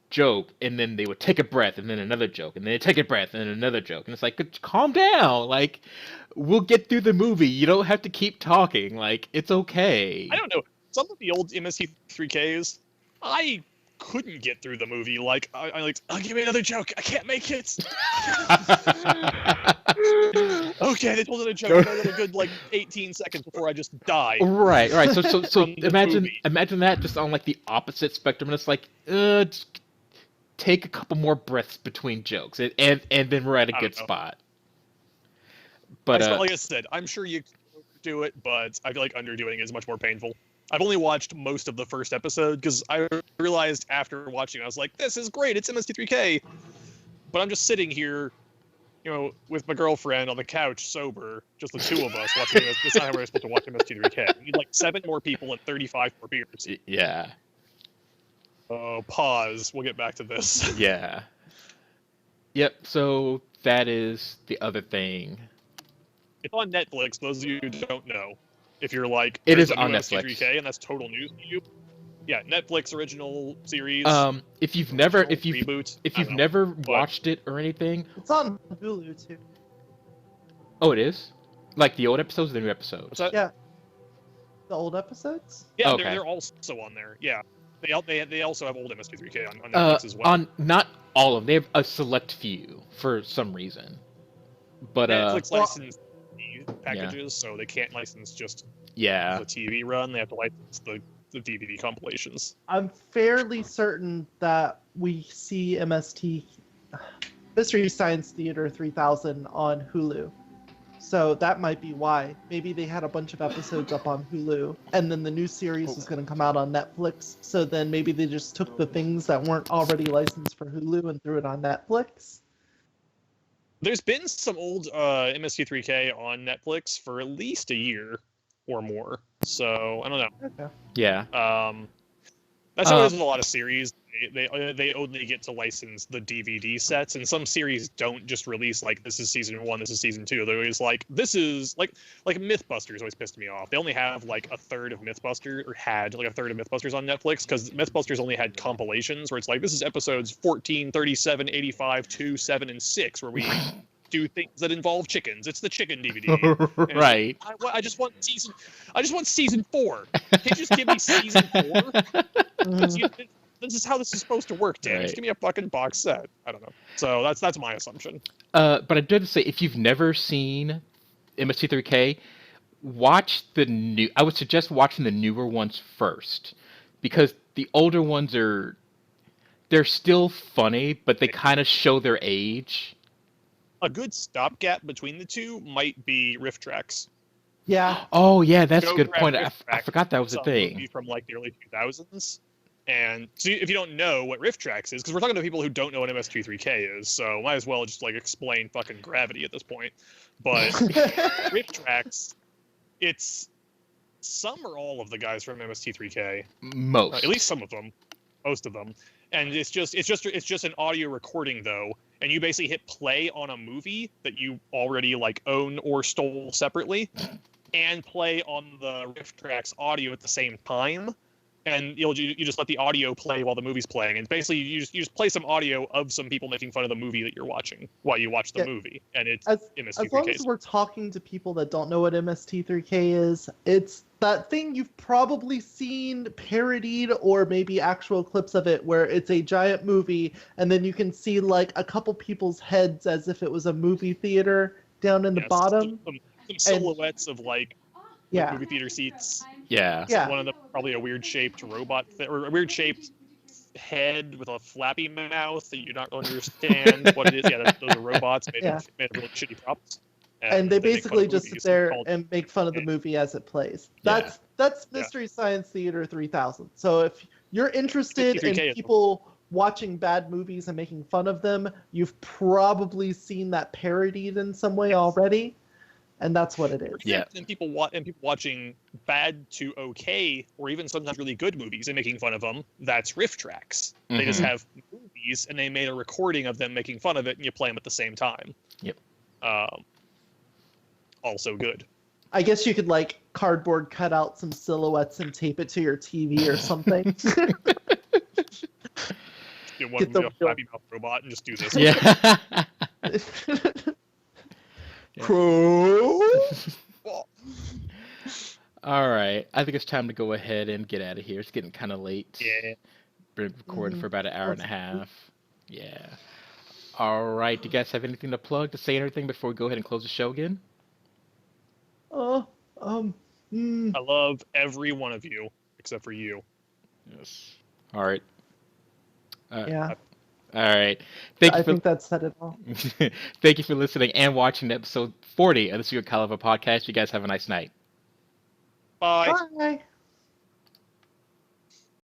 joke, and then they would take a breath, and then another joke, and then they take a breath, and then another joke, and it's like, calm down, like we'll get through the movie. You don't have to keep talking. Like it's okay. I don't know. Some of the old MST3Ks, I couldn't get through the movie. Like I like, oh, give me another joke. I can't make it. Okay, they told another joke. I got a good like 18 seconds before I just died. Right. So From the imagine movie. that just on like the opposite spectrum, and it's like, just take a couple more breaths between jokes, and then we're at a I good don't know. spot. But Like I said, I'm sure you could do it, but I feel like underdoing it is much more painful. I've only watched most of the first episode because I realized after watching, I was like, "This is great. It's MST3K," but I'm just sitting here, with my girlfriend on the couch, sober, just the two of us watching this. That's not how we're supposed to watch MST3K. We need like 7 more people and 35 more beers. yeah, Oh, pause. We'll get back to this. yeah, yep. So that is the other thing. It's on Netflix. Those of you who don't know, if you're like, It "There's is a new on MST3K," and that's total news to you. Yeah, Netflix original series. If you've never reboot. if I you've don't know. never watched it or anything, It's on Hulu too. oh, it is like the old episodes, or the new episodes. What's that? Yeah. The old episodes? Yeah, Okay. they're also on there. Yeah, they also have old MST3K on Netflix as well. On not all of them, they have a select few for some reason. But Netflix well- licensed the packages, so they can't license just yeah, the TV run. They have to license the the DVD compilations. I'm fairly certain that we see Mystery Science Theater 3000 on Hulu. So that might be why. Maybe they had a bunch of episodes up on Hulu, and then the new series was going to come out on Netflix. So then maybe they just took the things that weren't already licensed for Hulu and threw it on Netflix. There's been some old MST3K on Netflix for at least a year or more. So I don't know. Okay. Yeah. That's how it is with a lot of series. They only get to license the DVD sets, and some series don't just release like this is season 1, this is season 2. They're always like this is like Mythbusters always pissed me off. They only have like a third of Mythbusters, or had like a third of Mythbusters on Netflix, because Mythbusters only had compilations where it's like this is episodes 14, 37, 85, 2, 7, and 6 where we do things that involve chickens. It's the chicken DVD. Right. I just want season 4. Can't you just give me season 4? This is how this is supposed to work, Dan. Right. Just give me a fucking box set. I don't know. So that's my assumption. But I did say, if you've never seen MST3K, I would suggest watching the newer ones first, because the older ones they're still funny, but they kind of show their age. A good stopgap between the two might be Riff Tracks. Yeah. Oh yeah, that's Go a good grab point. Riff I Tracks. forgot that was a Some thing. movie from like the early 2000s. And so if you don't know what Riff Tracks is, because we're talking to people who don't know what MS23K is, so might as well just like explain fucking Gravity at this point. But Riff Tracks, it's some or all of the guys from MST3K, Most. at least some of them, most of them, and it's just an audio recording though, and you basically hit play on a movie that you already like own or stole separately, and play on the Riff Tracks audio at the same time. And you just let the audio play while the movie's playing, and basically you just play some audio of some people making fun of the movie that you're watching while you watch the movie, and it's As MST3K. long as we're talking to people that don't know what MST3K is, it's that thing you've probably seen parodied or maybe actual clips of it, where it's a giant movie and then you can see like a couple people's heads as if it was a movie theater down in the bottom. Some silhouettes of like Yeah. movie theater seats. Yeah. Yeah. One of them probably a weird shaped robot or a weird shaped head with a flappy mouth that you don't understand what it is. Yeah, those are robots made of really shitty props. And they make fun basically of just sit movies there called- and make fun of the movie as it plays. Yeah. That's Mystery Science Theater 3000. So if you're interested 53K in is- people watching bad movies and making fun of them, you've probably seen that parodied in some way already, and that's what it is. Yeah. And people watching bad to okay, or even sometimes really good movies and making fun of them. That's Riff Tracks. They just Mhm. have movies, and they made a recording of them making fun of it, and you play them at the same time. Yep. Also good. I guess you could like cardboard cut out some silhouettes and tape it to your TV or something. You want Get the a flappy mouth robot and just do this. Yeah. Crow. All right. I think it's time to go ahead and get out of here. It's getting kind of late. Yeah. Been recording for about an hour and a That's half. Yeah. All right. Do you guys have anything to plug, to say anything before we go ahead and close the show again? I love every one of you except for you. Yes. All right. Yeah, All right. I think that said it all. Thank you for listening and watching episode 40 of the Secret Caliber podcast. You guys have a nice night. Bye. Bye.